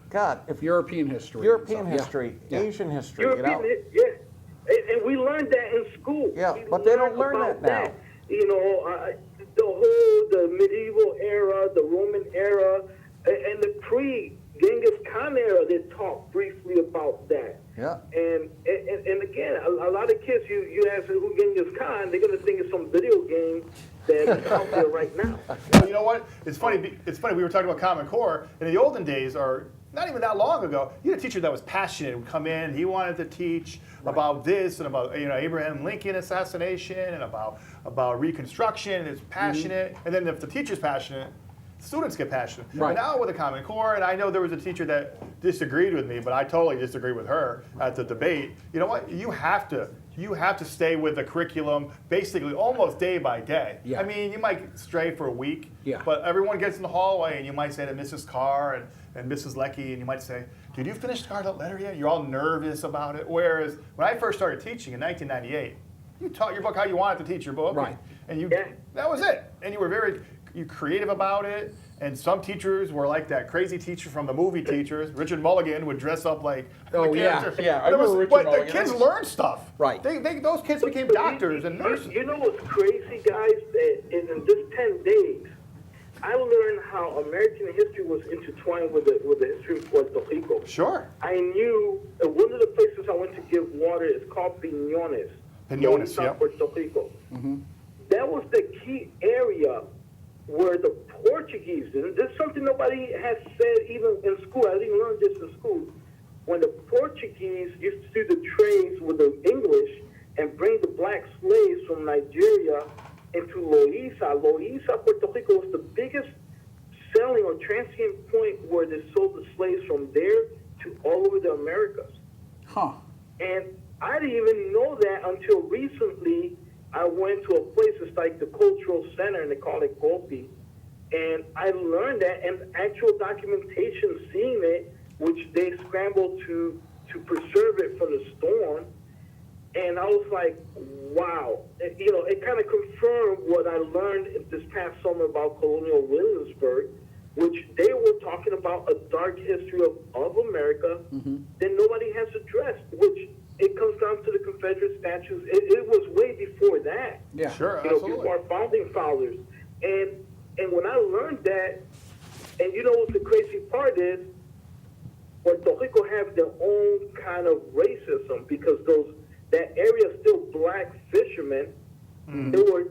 D: God, if
B: European history.
D: European
B: Yeah.
D: history,
B: Yeah.
D: Asian history,
E: European,
D: you know.
E: And we learned that in school.
D: Yeah,
E: We
D: but they don't
E: learned
D: learn
E: about
D: that now.
E: You know, the medieval era, the Roman era, and the pre-Genghis Khan era, they talk briefly about that.
D: Yeah.
E: And again, a lot of kids, you ask them who Genghis Khan, they're going to think it's some video game that is out there right now.
C: Well, you know what? It's funny. It's funny. We were talking about Common Core. In the olden days, or not even that long ago, you had a teacher that was passionate. Would come in. He wanted to teach about this and about Abraham Lincoln assassination and about Reconstruction. And it's passionate. And then if the teacher's passionate, students get passionate.
B: Right.
C: And now with the Common Core, and I know there was a teacher that disagreed with me, but I totally disagree with her at the debate. You know what? You have to stay with the curriculum basically almost day by day.
B: Yeah.
C: I mean, you might stray for a week,
B: Yeah.
C: but everyone gets in the hallway and you might say to Mrs. Carr and Mrs. Leckie, and you might say, did you finish the Scarlet Letter yet? You're all nervous about it. Whereas when I first started teaching in 1998, you taught your book how you wanted to teach your book.
B: Right.
C: And you
E: Yeah.
C: that was it. And you were you creative about it. And some teachers were like that crazy teacher from the movie Teachers. Richard Mulligan would dress up like
B: Oh,
C: the
B: yeah.
C: character.
B: Yeah, I
C: There was-
B: remember Richard
C: but
B: Mulligan.
C: the kids learned stuff.
B: Right.
C: Those kids became
E: But
C: doctors and nurses.
E: You know what's crazy, guys? That in just 10 days, I learned how American history was intertwined with the history of Puerto Rico.
C: Sure.
E: I knew one of the places I went to give water is called Piñones.
C: Piñones,
E: Loíza,
C: yeah.
E: Puerto Rico. That was the key area where the Portuguese, and this is something nobody has said even in school. I didn't learn this in school. When the Portuguese used to do the trades with the English and bring the black slaves from Nigeria into Loíza. Loíza, Puerto Rico was the biggest selling or transient point where they sold the slaves from there to all over the Americas.
B: Huh.
E: And I didn't even know that until recently. I went to a place, it's like the cultural center, and they call it Gopi. And I learned that, and actual documentation seeing it, which they scrambled to preserve it from the storm. And I was like, wow. It kind of confirmed what I learned this past summer about colonial Williamsburg, which they were talking about a dark history of America that nobody has addressed, which it comes down to the Confederate statues. It was way before that.
B: Yeah.
C: Sure,
E: Before
C: absolutely.
E: our founding fathers. And when I learned that, and you know what the crazy part is, Puerto Rico have their own kind of racism because that area is still black fishermen. They were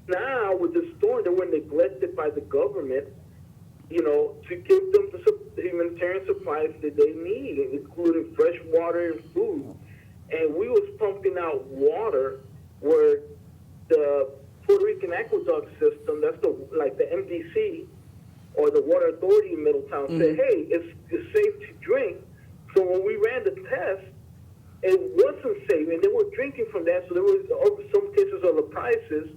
E: now with the storm, they were neglected by the government, to give them the humanitarian supplies that they need, including fresh water and food. And we was pumping out water where the Puerto Rican aqueduct system, that's the MDC or the Water Authority in Middletown said, hey, it's safe to drink. So when we ran the test, it wasn't safe, and they were drinking from that. So there was some cases of the prices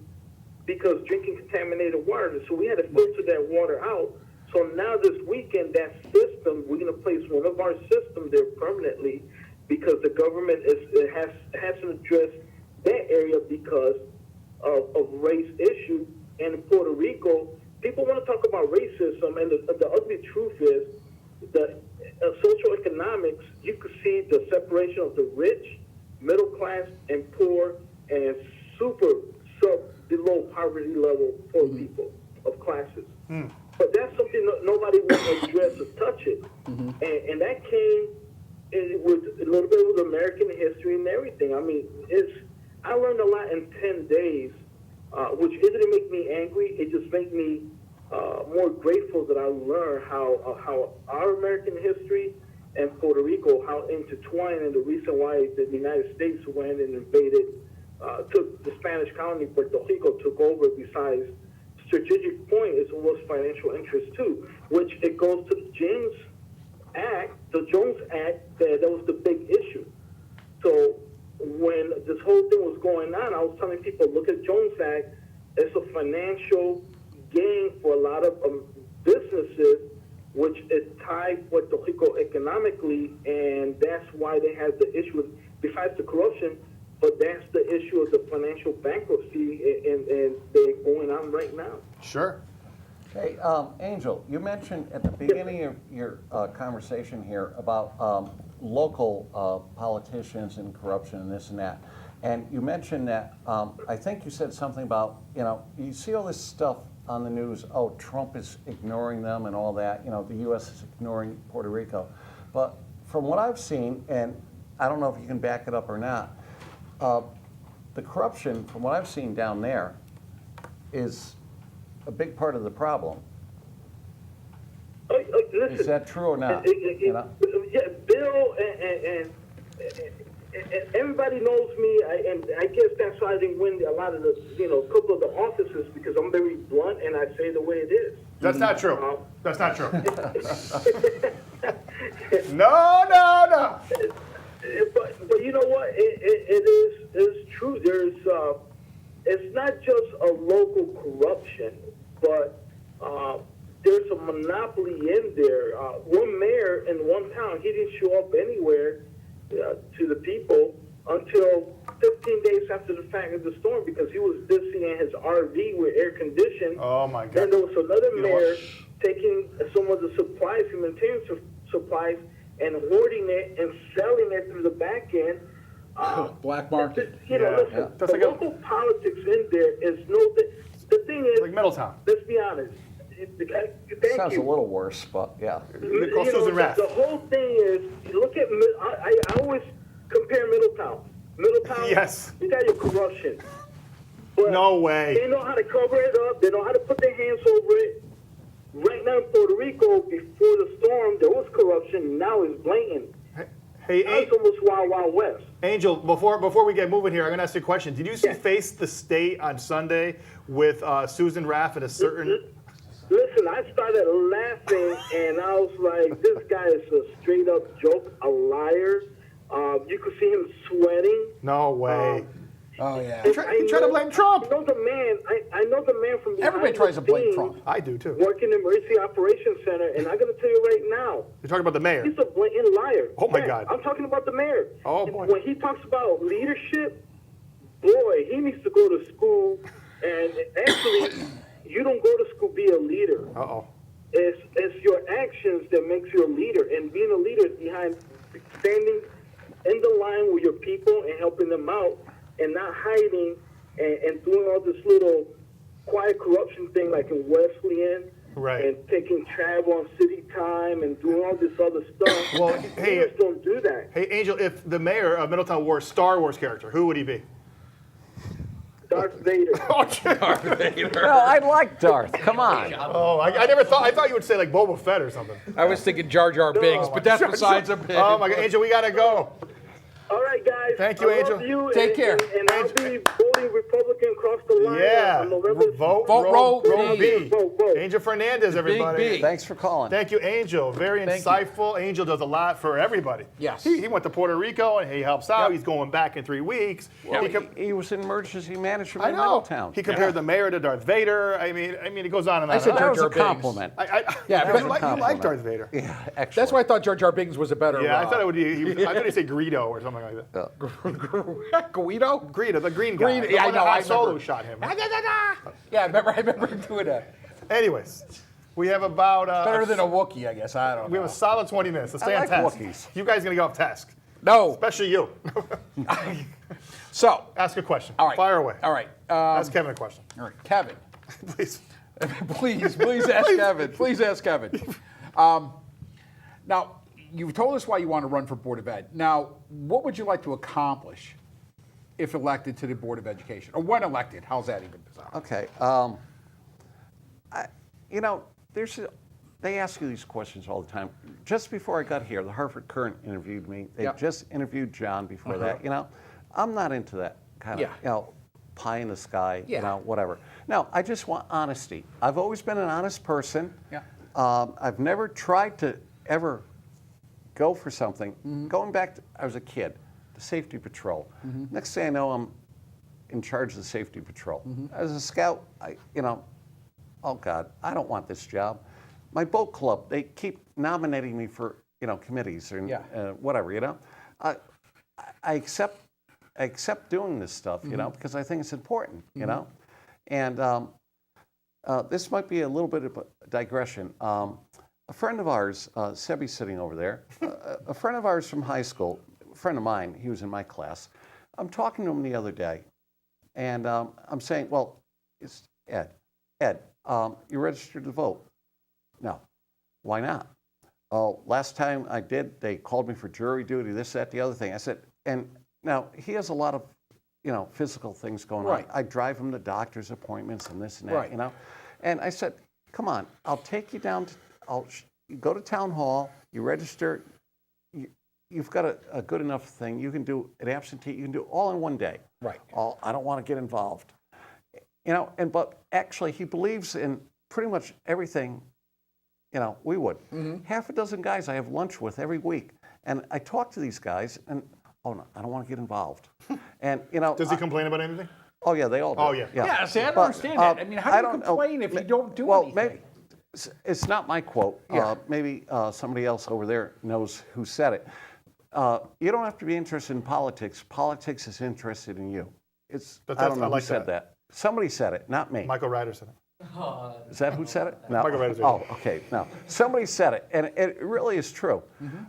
E: because drinking contaminated water. So we had to filter that water out. So now this weekend, that system, we're going to place one of our systems there permanently because the government hasn't addressed that area because of race issue. And in Puerto Rico, people want to talk about racism, and the ugly truth is that social economics, you could see the separation of the rich, middle class, and poor, and below poverty level poor people of classes. But that's something nobody wants to address or touch it. And that came with a little bit with American history and everything. I mean, I learned a lot in 10 days, which didn't make me angry. It just made me more grateful that I learned how our American history and Puerto Rico, how intertwined, and the reason why the United States went and invaded, took the Spanish colony, Puerto Rico, took over besides strategic point, it was financial interest too, which it goes goes to the Jones Act, that was the big issue. So when this whole thing was going on, I was telling people, look at Jones Act. It's a financial gain for a lot of businesses, which is tied Puerto Rico economically, and that's why they have the issue, besides the corruption, but that's the issue of the financial bankruptcy, and they're going on right now.
C: Sure.
D: Hey, Angel, you mentioned at the beginning of your conversation here about local politicians and corruption and this and that. And you mentioned that, I think you said something about, you see all this stuff on the news, oh, Trump is ignoring them and all that, the U.S. is ignoring Puerto Rico. But from what I've seen, and I don't know if you can back it up or not, the corruption, from what I've seen down there, is a big part of the problem.
E: Listen,
D: Is that true or not?
E: Yeah, Bill and everybody knows me, and I guess that's why I didn't win a lot of the, a couple of the offices, because I'm very blunt and I say the way it is.
C: That's not true. That's not true. No.
E: But you know what? It's true. It's not just a local corruption, but there's a monopoly in there. One mayor in one town, he didn't show up anywhere to the people until 15 days after the fact of the storm, because he was busy in his RV with air conditioning.
C: Oh my God.
E: Then there was another
C: You know
E: mayor
C: what?
E: taking some of the supplies, humanitarian supplies, and hoarding it and selling it through the back end.
B: Black market.
E: Listen,
C: That's
E: the
C: like
E: local politics in there is the thing is,
C: Like Middletown.
E: let's be honest. Thank
D: Sounds
E: you.
D: a little worse, but yeah.
C: They call Susan Rath.
E: The whole thing is, you look at, I always compare Middletown. Middletown,
C: Yes.
E: you got your corruption. But
C: No way.
E: They know how to cover it up. They know how to put their hands over it. Right now in Puerto Rico, before the storm, there was corruption. Now it's blatant.
C: Hey,
E: Now it's almost Wild Wild West.
C: Angel, before we get moving here, I'm going to ask you a question. Did you see
E: Yeah.
C: Face the State on Sunday with Susan Rath at a certain...
E: Listen, I started laughing, and I was like, this guy is a straight-up joke, a liar. You could see him sweating.
C: No way.
B: Oh, yeah.
C: He tried to blame Trump.
E: I know the man. I know the man from behind
B: Everybody tries to
E: the
B: blame
E: scenes,
B: Trump.
C: I do too.
E: working in the Emergency Operations Center, and I'm going to tell you right now,
C: You're talking about the mayor.
E: he's a blatant liar.
C: Oh, my
E: Yeah,
C: God.
E: I'm talking about the mayor.
C: Oh,
E: And
C: boy.
E: when he talks about leadership, boy, he needs to go to school. And actually, you don't go to school to be a leader.
C: Uh-oh.
E: It's your actions that makes you a leader, and being a leader is behind standing in the line with your people and helping them out, and not hiding and doing all this little quiet corruption thing like in Wesleyan,
C: Right.
E: and taking travel on city time and doing all this other stuff.
C: Well, hey-
E: Leaders don't do that.
C: Hey, Angel, if the mayor of Middletown were a Star Wars character, who would he be?
E: Darth Vader.
D: No, I like Darth. Come on.
C: Oh, I never thought. I thought you would say like Boba Fett or something.
B: I was thinking Jar Jar Binks, but that's besides a bit.
C: Oh my God, Angel, we gotta go.
E: All right, guys.
C: Thank you,
E: I
C: Angel.
E: love you,
B: Take care.
E: And I'll be voting Republican across the line
C: Yeah.
E: on November.
C: Vote
B: row
C: B.
E: Vote.
C: Angel Fernandez, everybody.
B: B.
D: Thanks for calling.
C: Thank you, Angel. Very
B: Thank you.
C: insightful. Angel does a lot for everybody.
B: Yes.
C: He went to Puerto Rico and he helps out.
B: Yep.
C: He's going back in 3 weeks.
D: He was in emergency management
C: I
D: in
C: know.
D: Middletown.
C: He compared the mayor to Darth Vader. I mean, it goes on and on.
B: I said
C: and
D: That
C: on.
D: was a
B: Jar Binks.
D: compliment.
B: Yeah,
C: but
B: but
C: you like Darth Vader.
D: Yeah, excellent.
B: that's why I thought Jar Jar Binks was a better.
C: Yeah, I thought it would be. I thought he'd say Greedo or something like that.
B: Guido.
C: Greedo, the green guy.
B: Green.
C: The
B: Yeah, I
C: one
B: know.
C: that
B: I
C: Han Solo
B: remember.
C: shot him.
B: Yeah, I remember him doing that.
C: Anyways, we have about
B: Better than a Wookiee, I guess. I don't know.
C: we have a solid 20 minutes. Let's stay
D: I
C: on
D: like
C: task.
D: Wookiees.
C: You guys gonna get off task,
B: No.
C: especially you.
B: So,
C: Ask a question.
B: all right.
C: Fire away.
B: All right.
C: Ask Kevin a question,
B: All right, Kevin.
C: please.
B: Please ask Kevin. Please ask Kevin. Now, you've told us why you want to run for Board of Ed. Now, what would you like to accomplish if elected to the Board of Education? Or when elected? How's that even sound?
D: Okay. They ask you these questions all the time. Just before I got here, the Harvard Current interviewed me. They
B: Yep.
D: just interviewed John before that. I'm not into that kind of,
B: Yeah.
D: pie in the sky,
B: Yeah.
D: whatever. No, I just want honesty. I've always been an honest person.
B: Yeah.
D: I've never tried to ever go for something. Going back to, I was a kid, the safety patrol. Next thing I know, I'm in charge of the safety patrol. As a scout, oh God, I don't want this job. My boat club, they keep nominating me for, committees or whatever, I accept doing this stuff, because I think it's important, And this might be a little bit of a digression. A friend of ours, Sebi's sitting over there, a friend of ours from high school, a friend of mine, he was in my class. I'm talking to him the other day, and I'm saying, well, it's Ed, you registered to vote? No. Why not? Oh, last time I did, they called me for jury duty, this, that, the other thing. I said, and now he has a lot of, physical things going on. I drive him to doctor's appointments and this and that, And I said, come on, I'll take you down, you go to town hall, you register, you've got a good enough thing. You can do an absentee, you can do all in one day.
B: Right.
D: I don't want to get involved. But actually he believes in pretty much everything, we would. Half a dozen guys I have lunch with every week. And I talk to these guys and, oh no, I don't want to get involved. And,
C: Does he complain about anything?
D: Oh yeah, they all do.
C: Oh, yeah.
B: Yeah, see, I don't understand that. I mean, how do you complain if you don't do anything?
D: Maybe, it's not my quote. Maybe somebody else over there knows who said it. You don't have to be interested in politics. Politics is interested in you. I don't know who said that. Somebody said it, not me.
C: Michael Ryder said it.
D: Is that who said it? No.
C: Michael Ryder said it.
D: Oh, okay. No, somebody said it, and it really is true.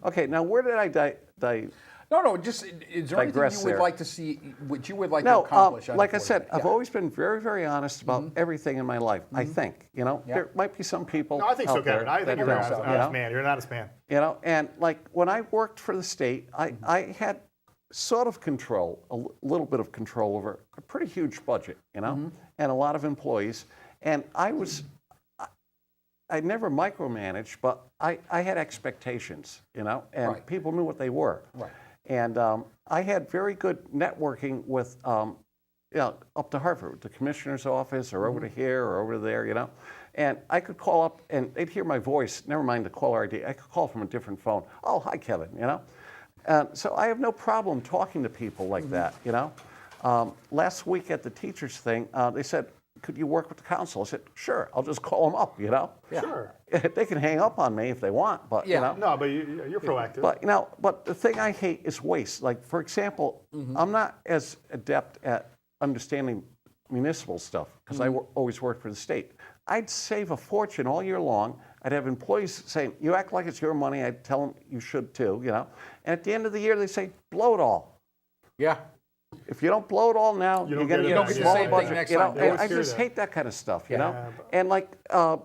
D: Okay, now where did I
B: No, just, is there anything
D: digress
B: you would
D: there.
B: like to see, what you would like to accomplish? on
D: like
B: the
D: I
B: board?
D: said, I've always been very, very honest about everything in my life. I think, there might be some people.
C: No, I think so,
D: out there
C: Kevin. I think
D: that
C: you're an
D: don't,
C: honest man. You're an honest man.
D: And like when I worked for the state, I had sort of control, a little bit of control over a pretty huge budget, and a lot of employees. And I never micromanaged, but I had expectations, and people knew what they were.
B: Right.
D: And I had very good networking with, up to Hartford, the commissioner's office, or over to here, or over to there, And I could call up, and they'd hear my voice, never mind the caller ID. I could call from a different phone. Oh, hi, Kevin, So I have no problem talking to people like that, Last week at the teachers thing, they said, could you work with the council? I said, sure, I'll just call them up,
C: Sure.
D: They can hang up on me if they want, but,
C: No, but you're proactive.
D: But the thing I hate is waste. Like, for example, I'm not as adept at understanding municipal stuff because I always worked for the state. I'd save a fortune all year long. I'd have employees saying, you act like it's your money. I'd tell them you should too, And at the end of the year, they say, blow it all.
B: Yeah.
D: If you don't blow it all not
C: You
D: you're
C: don't
D: going to
C: get
D: get
C: it
D: a
C: back.
D: smaller
B: Same thing
D: budget.
B: next
D: You know,
B: time.
D: and
C: always
D: I
C: hear
D: just
C: that.
D: hate that kind of stuff,
C: Yeah,
D: And like a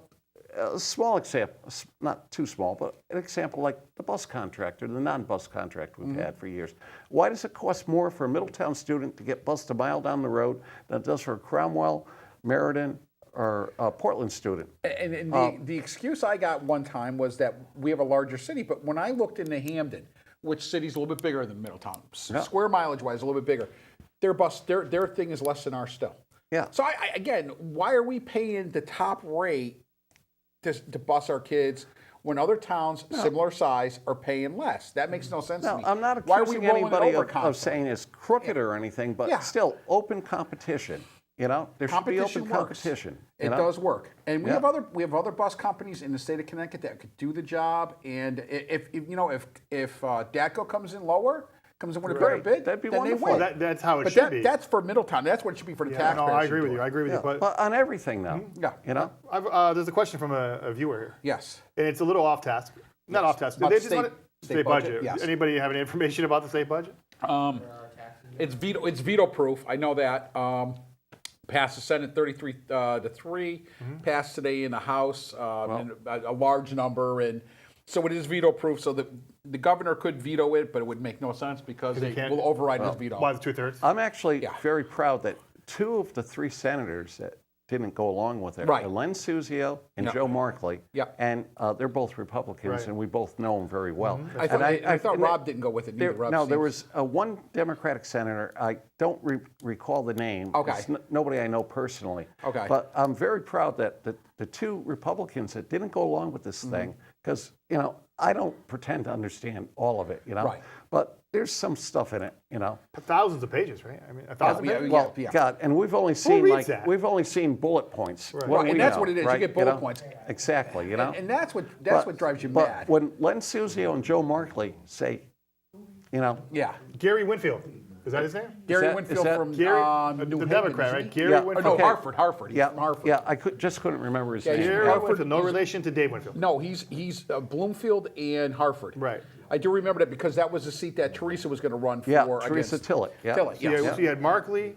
D: small example, not too small, but an example like the bus contract or the non-bus contract we've had for years. Why does it cost more for a Middletown student to get bused a mile down the road than it does for a Cromwell, Meriden, or a Portland student?
B: And the excuse I got one time was that we have a larger city, but when I looked into Hamden, which city's a little bit bigger than Middletown, square mileage-wise, a little bit bigger, their thing is less than ours still.
D: Yeah.
B: So again, why are we paying the top rate to bus our kids when other towns similar size are paying less? That makes no sense to
D: No,
B: me.
D: I'm not
B: Why are we
D: accusing
B: rolling it
D: anybody
B: over
D: of
B: constantly?
D: saying it's crooked or anything, but still, open competition. There should be open competition.
B: It does work, and we
D: Yeah.
B: have other bus companies in the state of Connecticut that could do the job. And if DATCO comes in with a better
D: Great.
B: bid,
D: That'd be
B: then
D: wonderful.
B: they win.
C: Well, that's how it
B: but
C: should be.
B: That's for Middletown. That's what it should be for the
C: Yeah,
B: taxpayers.
C: no, I agree
B: to
C: with
B: do
C: you.
B: it.
C: I agree with you. But
D: on everything now.
B: Yeah.
C: there's a question from a viewer here.
B: Yes.
C: And it's a little off task. Not off task.
B: About
C: They
B: the
C: just want
B: state budget, yes.
C: Anybody have any information about the state budget?
B: It's veto proof. I know that. Passed the Senate 33 to 3. Passed today in the House, and a large number, and so it is veto proof. So the governor could veto it, but it would make no sense because they
C: can't-
B: will override his veto.
C: By the 2/3?
D: I'm actually very proud that 2 of the 3 senators that didn't go along with it.
B: Right.
D: Len Suzio and
B: Yeah.
D: Joe Markley.
B: Yeah.
D: And they're both Republicans,
C: Right.
D: and we both know them very well.
B: I thought,
D: And
B: I thought
D: and
B: Rob didn't go with it. Neither. Rob
D: no, there
B: seems-
D: was one Democratic senator. I don't recall the name.
B: Okay.
D: It's nobody I know personally.
B: Okay.
D: But I'm very proud that the two Republicans that didn't go along with this thing, because I don't pretend to understand all of it,
B: Right.
D: But there's some stuff in it,
C: Thousands of pages, right? I mean, 1,000
B: Yeah,
C: pages.
B: yeah.
D: Well, God, and we've only seen
C: reads that?
D: we've only seen bullet points.
C: Right.
D: What
B: Right,
D: do
B: and
D: we
B: that's
D: know,
B: what it is. You
D: right?
B: get bullet points.
D: Exactly,
B: And that's what
D: But-
B: drives you
D: but
B: mad.
D: when Len Suzio and Joe Markley say,
B: Yeah.
C: Gary Winfield. Is that his name?
B: Gary
D: that-
B: Winfield
D: is that
B: from
C: Gary,
B: New
C: the
B: Haven,
C: Democrat,
B: isn't
C: right?
B: he?
C: Gary
D: Yeah.
B: Oh,
C: Winfield.
B: no,
D: Okay.
B: Harvard. He's
D: yeah,
B: from Harvard.
D: yeah, I just couldn't remember his
B: Yeah,
D: name.
B: he's
C: Gary
B: Harvard-
C: Winfield, no relation to Dave Winfield.
B: No, he's Bloomfield and Harvard.
C: Right.
B: I do remember that because that was the seat that Teresa was going to run for.
D: Yeah, Teresa
B: against
D: Tillett. Yeah.
B: Tillett,
C: So
B: yes.
C: you had Markley,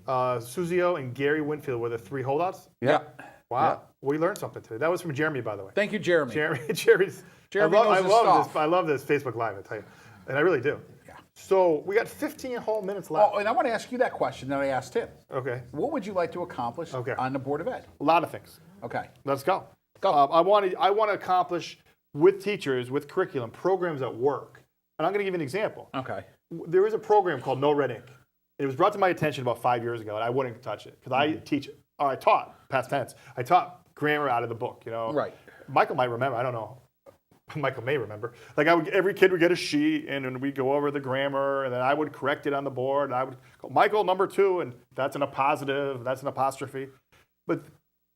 C: Suzio, and Gary Winfield were the three holdouts.
D: Yeah.
C: Wow, we learned something today. That was from Jeremy, by the way.
B: Thank you, Jeremy.
C: Jeremy's.
B: Jeremy
C: I
B: knows his
C: love
B: stuff.
C: this. I love this Facebook Live. I tell you, and I really do.
B: Yeah.
C: So we got 15 whole minutes left.
B: Oh, and I want to ask you that question that I asked him.
C: Okay,
B: What would you like to accomplish
C: Okay.
B: on the Board of Ed?
C: a lot of things.
B: Okay.
C: Let's go.
B: Go.
C: I want to accomplish with teachers, with curriculum, programs that work. And I'm going to give you an example.
B: Okay.
C: There is a program called No Red Ink. It was brought to my attention about 5 years ago, and I wouldn't touch it because I teach, or I taught, past tense, I taught grammar out of the book,
B: Right.
C: Michael might remember, I don't know. Michael may remember. Like every kid would get a sheet, and then we'd go over the grammar, and then I would correct it on the board, and I would go, Michael, number 2, and that's an appositive, that's an apostrophe. But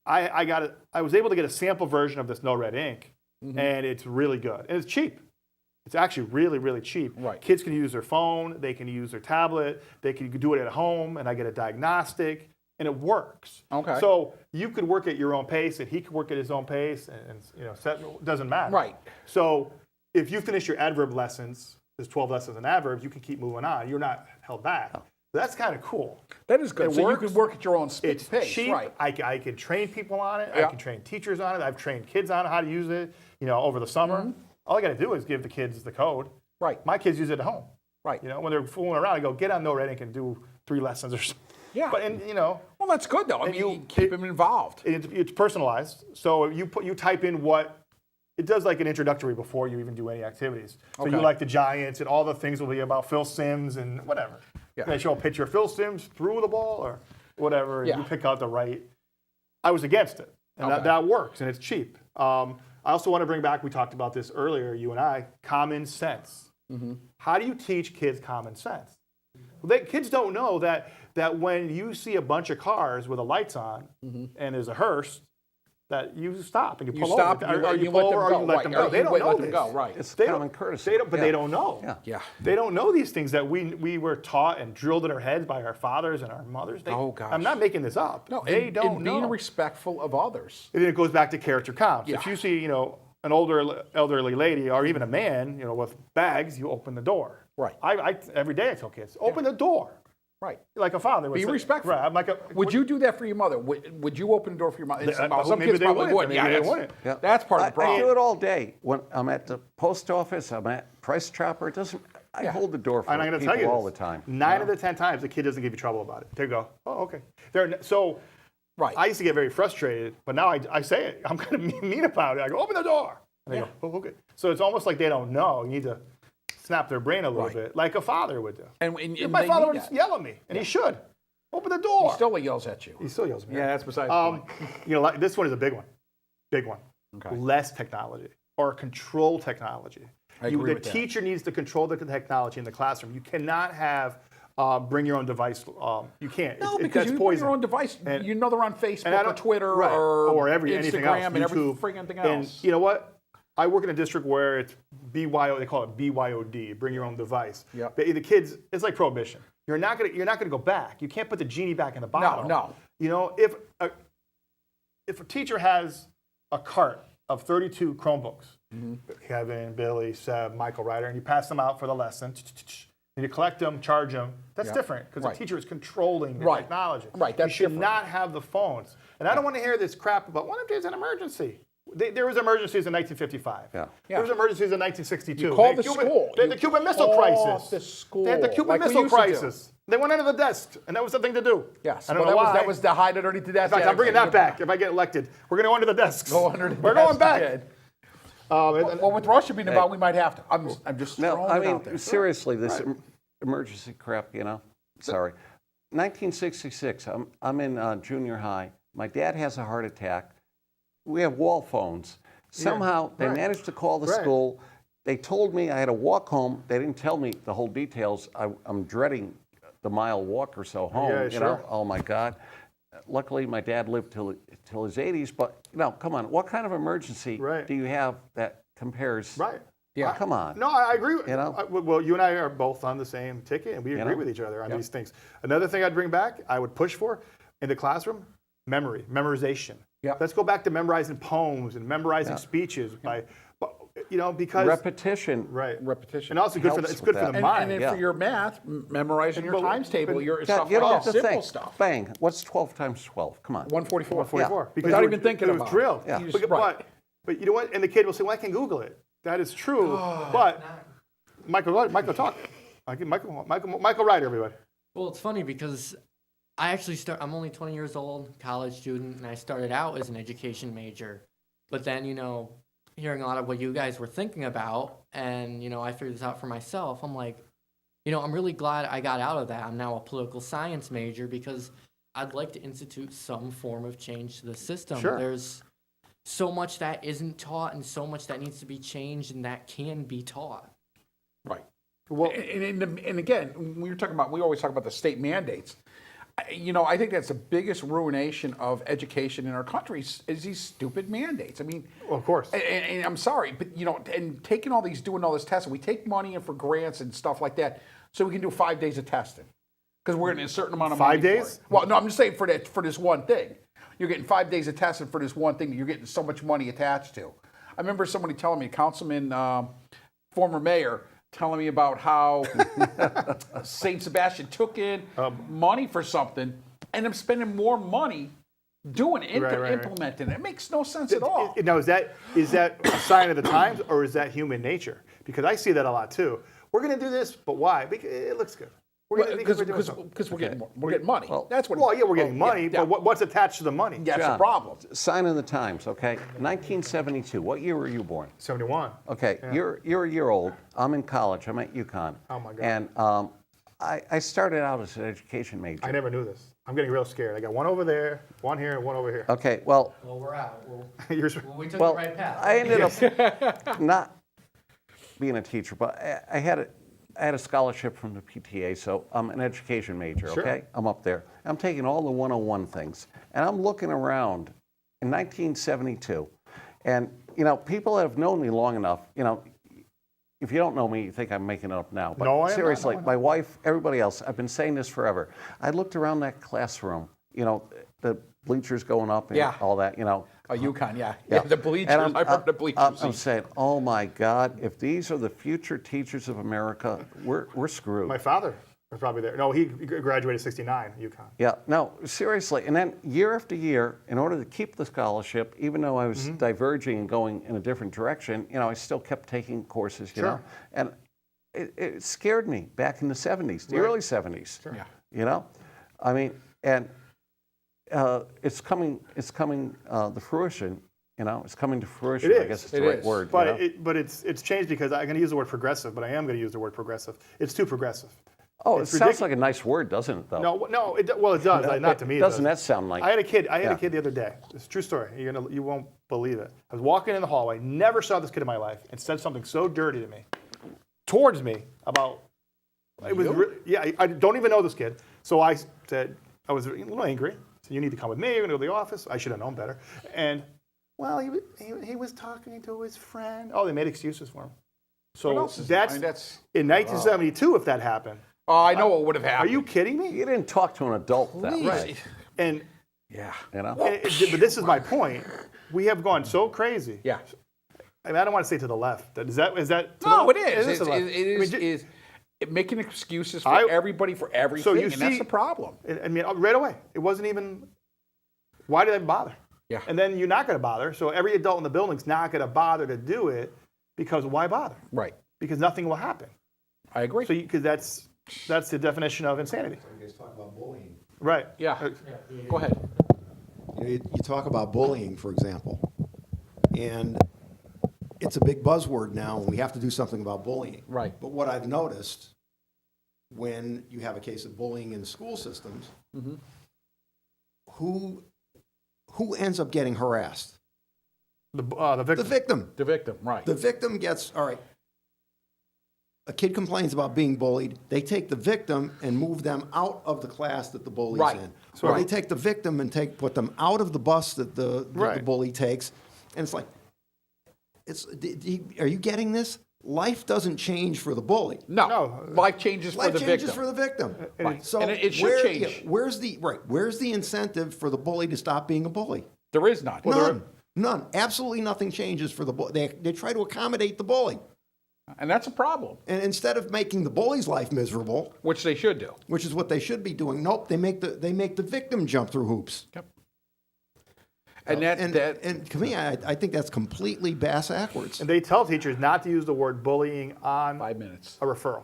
C: I was able to get a sample version of this No Red Ink, and it's really good. And it's cheap. It's actually really, really cheap.
B: Right.
C: Kids can use their phone, they can use their tablet, they can do it at home, and I get a diagnostic, and it works.
B: Okay.
C: So you could work at your own pace, and he could work at his own pace, and doesn't matter.
B: Right.
C: So if you finish your adverb lessons, there's 12 lessons in adverbs, you can keep moving on. You're not held back. That's kind of cool.
B: That is good.
C: It
B: So
C: works.
B: you can work at your own
C: It's
B: pace.
C: cheap.
B: Right.
C: I can train people on it.
B: Yeah.
C: I can train teachers on it. I've trained kids on how to use it, over the summer. All I got to do is give the kids the code.
B: Right.
C: My kids use it at home.
B: Right.
C: When they're fooling around, I go, get on No Red Ink and do 3 lessons or something.
B: Yeah.
C: But, and
B: Well, that's good though. I
C: And
B: mean,
C: you-
B: you keep them involved.
C: it's personalized. So you type in what, it does like an introductory before you even do any activities. So you
B: Okay.
C: like the Giants, and all the things will be about Phil Simms and whatever.
B: Yeah.
C: They show a picture of Phil Simms threw the ball or whatever, and
B: Yeah.
C: you pick out the right. I was against it, and
B: Okay.
C: that works, and it's cheap. I also want to bring back, we talked about this earlier, you and I, common sense. How do you teach kids common sense? Well, kids don't know that when you see a bunch of cars with the lights on and there's a hearse, that you stop and you
B: You
C: pull
B: stop
C: over.
B: and you
C: pull
B: let them
C: over or
B: go.
C: you let
B: Right.
C: them go.
B: Or
C: They
B: you
C: don't
B: let
C: know
B: them
C: this.
B: go. Right.
D: It's
C: They
D: common
C: don't-
D: courtesy.
C: They don't, but
D: Yeah.
C: they don't know.
D: Yeah.
B: Yeah.
C: They don't know these things that we were taught and drilled in our heads by our fathers and our mothers.
B: Oh, gosh.
C: I'm not making this up.
B: No,
C: they
B: and,
C: don't
B: and
C: know.
B: being respectful of others.
C: And then it goes back to character counts.
B: Yeah.
C: If you see, an elderly lady or even a man, with bags, you open the door.
B: Right.
C: I every day I tell kids, open the door.
B: Right.
C: Like a father would
B: Be
C: say.
B: respectful.
C: Right. I'm like
B: Would you do that for your mother? Would you open the door for your mother? Some
C: maybe
B: kids
C: they
B: probably
C: wouldn't.
B: would.
C: Maybe
B: Yeah,
C: they
B: that's,
C: wouldn't.
D: Yeah.
B: that's part of the problem.
D: I do it all day. When I'm at the post office, I'm at Price Chopper. I hold the door for
C: And I'm going to
D: people
C: tell you
D: all
C: this,
D: the time.
C: 9 out of the 10 times, the kid doesn't give you trouble about it. They go, oh, okay.
B: Right.
C: I used to get very frustrated, but now I say it. I'm kind of mean about it. I go, open the door. And they go, oh, okay. So it's almost like they don't know. You need to snap their brain a little
B: Right.
C: bit, like a father would do.
B: And
C: My
B: they
C: father
B: need
C: would
B: that.
C: yell at me, and he should. Open the door.
B: He still yells at you.
C: He still yells at me.
B: Yeah, that's besides the point.
C: Like, this one is a big one. Big one.
B: Okay.
C: Less technology or control technology.
B: I agree
C: The
B: with that.
C: teacher needs to control the technology in the classroom. You cannot have bring your own device. You can't.
B: No, because
C: that's
B: you bring
C: poison.
B: your own device.
C: And-
B: They're on
C: and
B: Facebook
C: I
B: or
C: don't-
B: Twitter
C: right,
B: or
C: anything else,
B: Instagram and every
C: YouTube.
B: freaking thing
C: And
B: else.
C: you know what? I work in a district where it's BYO. They call it BYOD. Bring your own device.
B: Yep.
C: But the kids, it's like prohibition. You're not gonna go back. You can't put the genie back in the bottle.
B: no.
C: If a teacher has a cart of 32 Chromebooks, Kevin, Billy, Seb, Michael Ryder, and you pass them out for the lesson, and you collect them, charge them, that's
B: Yeah.
C: different because
B: Right.
C: the teacher is controlling the
B: Right.
C: technology.
B: Right,
C: You
B: that's
C: should
B: different.
C: not have the phones. And I don't want to hear this crap about, what if there's an emergency? There was emergencies in 1955.
D: Yeah.
C: There was emergencies in 1962.
B: You called
C: They
B: the
C: had Cuban-
B: school.
C: They had the
B: You
C: Cuban Missile
B: called
C: Crisis.
B: the school.
C: They had the Cuban
B: Like we
C: Missile
B: used to do.
C: Crisis. They went under the desk, and that was the thing to do.
B: Yes,
C: I don't
B: but
C: know why.
B: that was the hide underneath the desk.
C: In fact, I'm bringing that back if I get elected. We're going to go under the desks.
B: Go under the
C: We're
B: desk
C: going back.
B: again. Well, with Russia being about, we might have to. I'm just
D: No,
B: throwing
D: I
B: it out there.
D: mean, seriously, this emergency crap, you know? Sorry. 1966, I'm in junior high. My dad has a heart attack. We have wall phones. Somehow, they managed to call the school. They told me I had to walk home. They didn't tell me the whole details. I'm dreading the mile walk or so home.
C: Yeah,
D: you
C: sure.
D: know? Oh, my God. Luckily, my dad lived till his 80s. But, you know, come on. What kind of emergency do you have that compares?
C: Right.
B: Yeah.
D: Come on.
C: No, I agree.
D: You know?
C: Well, you and I are both on the same ticket, and we agree with each other on these things. Another thing I'd bring back, I would push for in the classroom, memorization.
B: Yeah.
C: Let's go back to memorizing poems and memorizing speeches because
D: Repetition.
C: And also good for
D: helps
C: it's good
D: with
C: for the
D: that.
C: mind.
B: And for your math, memorizing your times table, your
D: God,
B: stuff
D: you
B: like
D: don't
B: that,
D: have to
B: simple
D: think.
B: stuff.
D: Bang. What's 12 times 12? Come on.
B: 144.
C: 144.
B: Yeah.
C: Because
B: Without
C: you
B: even
C: were-
B: thinking
C: it was
B: about it.
C: drilled.
D: Yeah.
B: You just- right.
C: But you know what? And the kid will say, "Well, I can Google it." That is true. But Michael, talk. Michael Ryder, everybody.
G: Well, it's funny because I'm only 20 years old, college student, and I started out as an education major. But then, hearing a lot of what you guys were thinking about, and, I figured this out for myself, I'm like, I'm really glad I got out of that. I'm now a political science major because I'd like to institute some form of change to the system.
C: Sure.
G: There's so much that isn't taught and so much that needs to be changed and that can be taught.
B: Right.
C: Well,
B: And again, when we always talk about the state mandates. I think that's the biggest ruination of education in our country is these stupid mandates. I mean,
C: well, of course.
B: and I'm sorry, but and doing all this testing, we take money in for grants and stuff like that, so we can do 5 days of testing because we're getting a certain amount of money.
C: 5 days?
B: For it. Well, no, I'm just saying for this one thing, you're getting 5 days of testing for this one thing that you're getting so much money attached to. I remember somebody telling me, a councilman, former mayor, telling me about how St. Sebastian took in money for something and I'm spending more money doing it, implementing it. It makes no sense at all.
C: Now, is that a sign of the times or is that human nature? Because I see that a lot too. We're going to do this, but why? Because it looks good.
B: Because we're getting money. That's what.
C: Well, yeah, we're getting money, but what's attached to the money?
B: That's the
D: John,
B: problem.
D: Sign of the times, okay? 1972. What year were you born?
C: 71.
D: Okay, you're a year old. I'm in college. I'm at UConn.
C: Oh, my God.
D: And I started out as an education major.
C: I never knew this. I'm getting real scared. I got one over there, one here, and one over here.
D: Okay, well,
G: Well, we're out.
C: You're-
G: We took
D: well,
G: the right path.
D: I ended up not being a teacher, but I had a scholarship from the PTA, so I'm an education major,
C: Sure.
D: okay? I'm up there. I'm taking all the 101 things, and I'm looking around in 1972, and, people that have known me long enough, if you don't know me, you think I'm making it up now. But
C: No, I am not.
D: seriously,
C: No, I'm
D: my wife, everybody else, I've been saying this forever. I looked around that classroom, the bleachers going up and all that,
B: Oh, UConn, yeah. The bleachers.
D: And
B: I've heard the bleachers.
D: I'm saying, oh my God, if these are the future teachers of America, we're screwed.
C: My father was probably there. No, he graduated 69, UConn.
D: Yeah, no, seriously. And then year after year, in order to keep the scholarship, even though I was diverging and going in a different direction, I still kept taking courses, you know. And it scared me back in the 70s, the early 70s.
B: Sure.
D: Yeah. I mean, and it's coming to fruition. It's coming to fruition.
C: It is.
D: I guess it's the right word.
C: But it's changed because I'm going to use the word progressive, but I am going to use the word progressive. It's too progressive.
D: Oh, it
C: It's
D: sounds like a nice word, doesn't it? Though.
C: No, it does. Not to me.
D: Doesn't that sound like?
C: I had a kid the other day. It's a true story. You won't believe it. I was walking in the hallway, never saw this kid in my life, and said something so dirty to me, towards me about. It was I don't even know this kid. So I said I was a little angry. So you need to come with me. You're going to go to the office. I should have known better. And well, he was talking to his friend. Oh, they made excuses for him. So that's in 1972. If that happened.
B: Oh, I know what would have happened.
C: Are you kidding me?
D: You didn't talk to an adult that way.
B: Right.
C: And
B: Yeah.
C: but this is my point. We have gone so crazy.
B: Yeah.
C: I mean, I don't want to say to the left. Is that?
B: No, it is.
C: It is to the left.
B: It is making excuses for everybody for everything, and that's the problem.
C: I mean, right away. It wasn't even. Why did I bother?
B: Yeah.
C: And then you're not going to bother. So every adult in the building's not going to bother to do it because why bother?
B: Right.
C: Because nothing will happen.
B: I agree.
C: So because that's the definition of insanity.
H: You guys talk about bullying.
C: Right.
B: Yeah. Go ahead.
H: You talk about bullying, for example, and it's a big buzzword now, and we have to do something about bullying.
B: Right.
H: But what I've noticed when you have a case of bullying in school systems, who ends up getting harassed?
C: The victim.
H: The victim.
B: The victim, right.
H: The victim gets, all right, a kid complains about being bullied. They take the victim and move them out of the class that the bully's
B: Right.
H: in.
C: So
H: Or they take the victim and put them out of the bus that the
C: Right.
H: bully takes. And it's like, are you getting this? Life doesn't change for the bully.
B: No. Life changes for
H: Life
B: the
H: changes
B: victim.
H: for the victim.
B: Right.
H: So
B: And it should change.
H: where's the incentive for the bully to stop being a bully?
B: There is none.
H: None. Absolutely nothing changes for the bully. They try to accommodate the bully.
B: And that's a problem,
H: And instead of making the bully's life miserable,
B: which they should do.
H: which is what they should be doing, nope, they make the victim jump through hoops.
B: Yep. And
H: And to me, I think that's completely bass backwards.
C: And they tell teachers not to use the word bullying on
B: 5 minutes.
C: a referral.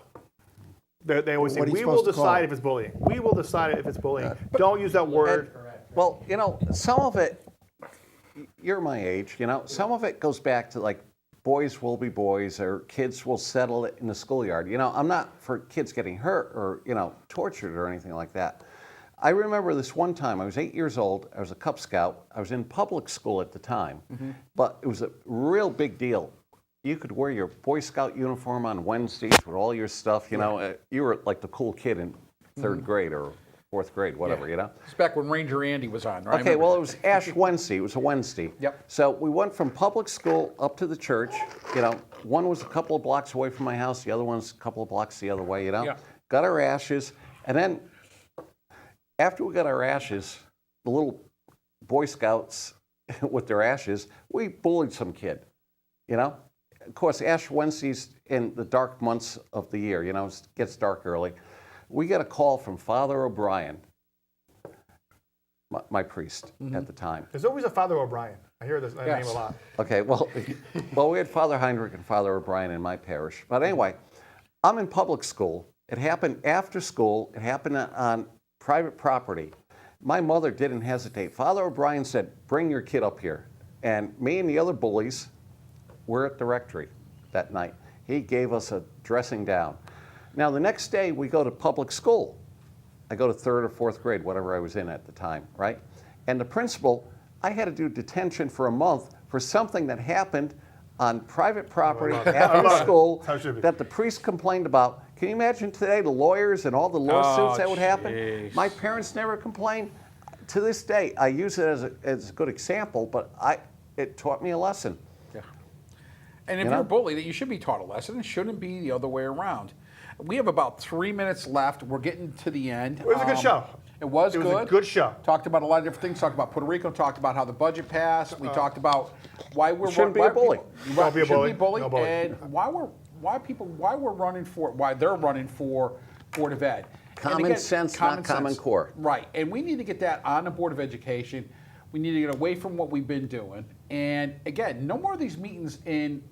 C: They always say,
H: What are you
C: we will
H: supposed to call
C: decide
H: it?"
C: if it's bullying. We will decide if it's bullying. Don't use that word.
D: Well, some of it, you're my age, some of it goes back to like boys will be boys or kids will settle it in the schoolyard. I'm not for kids getting hurt or, tortured or anything like that. I remember this one time, I was 8 years old, I was a Cub Scout, I was in public school at the time, but it was a real big deal. You could wear your Boy Scout uniform on Wednesdays with all your stuff, you were like the cool kid in third grade or fourth grade, whatever,
B: It's back when Ranger Andy was on, right?
D: Okay, well, it was Ash Wednesday. It was a Wednesday.
B: Yep.
D: So we went from public school up to the church. One was a couple of blocks away from my house. The other one's a couple of blocks the other way,
B: Yeah.
D: Got our ashes. And then after we got our ashes, the little Boy Scouts with their ashes, we bullied some kid, Of course, Ash Wednesday's in the dark months of the year, it gets dark early. We get a call from Father O'Brien, my priest at the time.
C: There's always a Father O'Brien. I hear this name a lot.
D: Okay, well, we had Father Heinrich and Father O'Brien in my parish. But anyway, I'm in public school. It happened after school. It happened on private property. My mother didn't hesitate. Father O'Brien said, bring your kid up here. And me and the other bullies were at the rectory that night. He gave us a dressing down. Now, the next day, we go to public school. I go to third or fourth grade, whatever I was in at the time, right? And the principal, I had to do detention for a month for something that happened on private property after school
C: How it should be.
D: that the priest complained about. Can you imagine today the lawyers and all the lawsuits that would happen?
B: jeez.
D: My parents never complained. To this day, I use it as a good example, but it taught me a lesson.
B: Yeah. And if you're bullied, you should be taught a lesson. It shouldn't be the other way around. We have about 3 minutes left. We're getting to the end.
C: It was a good show.
B: It was
C: It
B: good.
C: was a good show.
B: Talked about a lot of different things. Talked about Puerto Rico. Talked about how the budget passed. We talked about why we're
D: Shouldn't be a bully.
C: Don't be a bully.
B: Shouldn't be bullied.
C: No bully.
B: And why they're running for Board of Ed. And
D: Common sense, not Common Core.
B: Right. And we need to get that on the Board of Education. We need to get away from what we've been doing. And again, no more of these meetings in,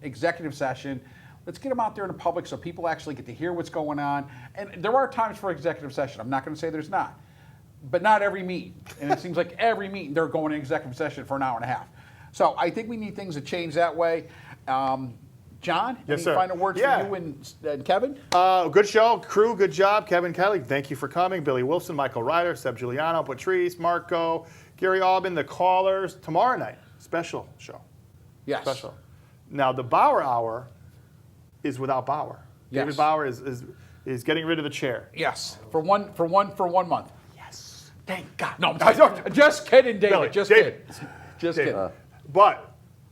B: executive session. Let's get them out there in the public so people actually get to hear what's going on. And there are times for executive session. I'm not going to say there's not. But not every meeting. And it seems like every meeting they're going to executive session for an hour and a half. So I think we need things to change that way. John,
C: Yes,
B: any
C: sir.
B: final words
C: Yeah.
B: for you and Kevin?
C: Good show, crew, good job. Kevin Kelly, thank you for coming. Billy Wilson, Michael Ryder, Seb Giuliano, Patrice, Marco, Gary Albin, the callers. Tomorrow night, special show.
B: Yes.
C: Special. Now, the Bauer Hour is without Bauer.
B: Yes.
C: David Bauer is getting rid of the chair.
B: Yes. For one month. Yes. Thank God. No, just kidding, David.
C: Billy,
B: Just
C: David.
B: kidding. Just
C: David.
B: kidding.
C: But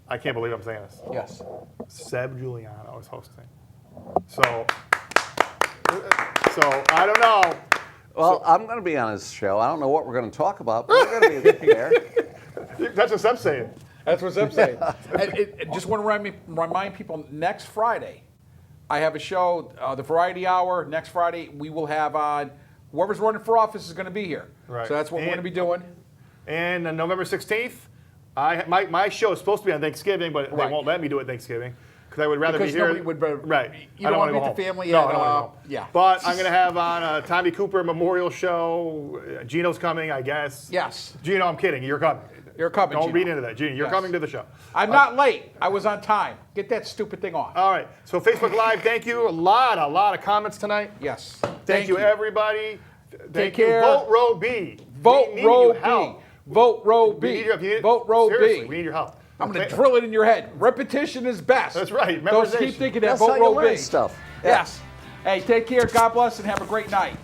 C: I can't believe I'm saying this.
B: Yes.
C: Seb Giuliano is hosting. So I don't know.
D: Well, I'm going to be on his show. I don't know what we're going to talk about, but we're going to be there.
C: That's what Seb's saying.
B: That's what I'm saying. And just want to remind people, next Friday, I have a show, the Variety Hour. Next Friday, we will have on, whoever's running for office is going to be here.
C: Right.
B: So that's what we're going to be doing.
C: And on November 16th, My show is supposed to be on Thanksgiving, but
B: Right.
C: they won't let me do it Thanksgiving because I would rather
B: Because
C: be here.
B: nobody would.
C: Right.
B: You
C: I
B: don't want
C: wanna
B: to
C: go
B: meet the
C: home.
B: family.
C: No,
B: at,
C: I don't want to go home.
B: Yeah.
C: But I'm going to have on a Tommy Cooper memorial show. Gino's coming, I guess.
B: Yes.
C: Gino, I'm kidding. You're coming.
B: You're coming,
C: Don't
B: Gino.
C: read into that. Gino, you're
B: Yes.
C: coming to the show.
B: I'm not late. I was on time. Get that stupid thing on.
C: All right. So Facebook Live, thank you. A lot of comments tonight.
B: Yes.
C: Thank you, everybody. Thank you.
B: care.
C: Vote row B.
B: Vote
C: We need
B: row
C: your
B: B.
C: help.
B: Vote row
C: We
B: B.
C: need your-
B: Vote row
C: seriously,
B: B.
C: we need your help.
B: I'm going to
C: Okay.
B: drill it in your head. Repetition is best.
C: That's right.
B: Don't
C: Memorization.
B: keep thinking that.
D: That's
B: Vote
D: how you
B: row
D: learn
B: B.
D: stuff.
B: Yes. Hey, take care. God bless and have a great night.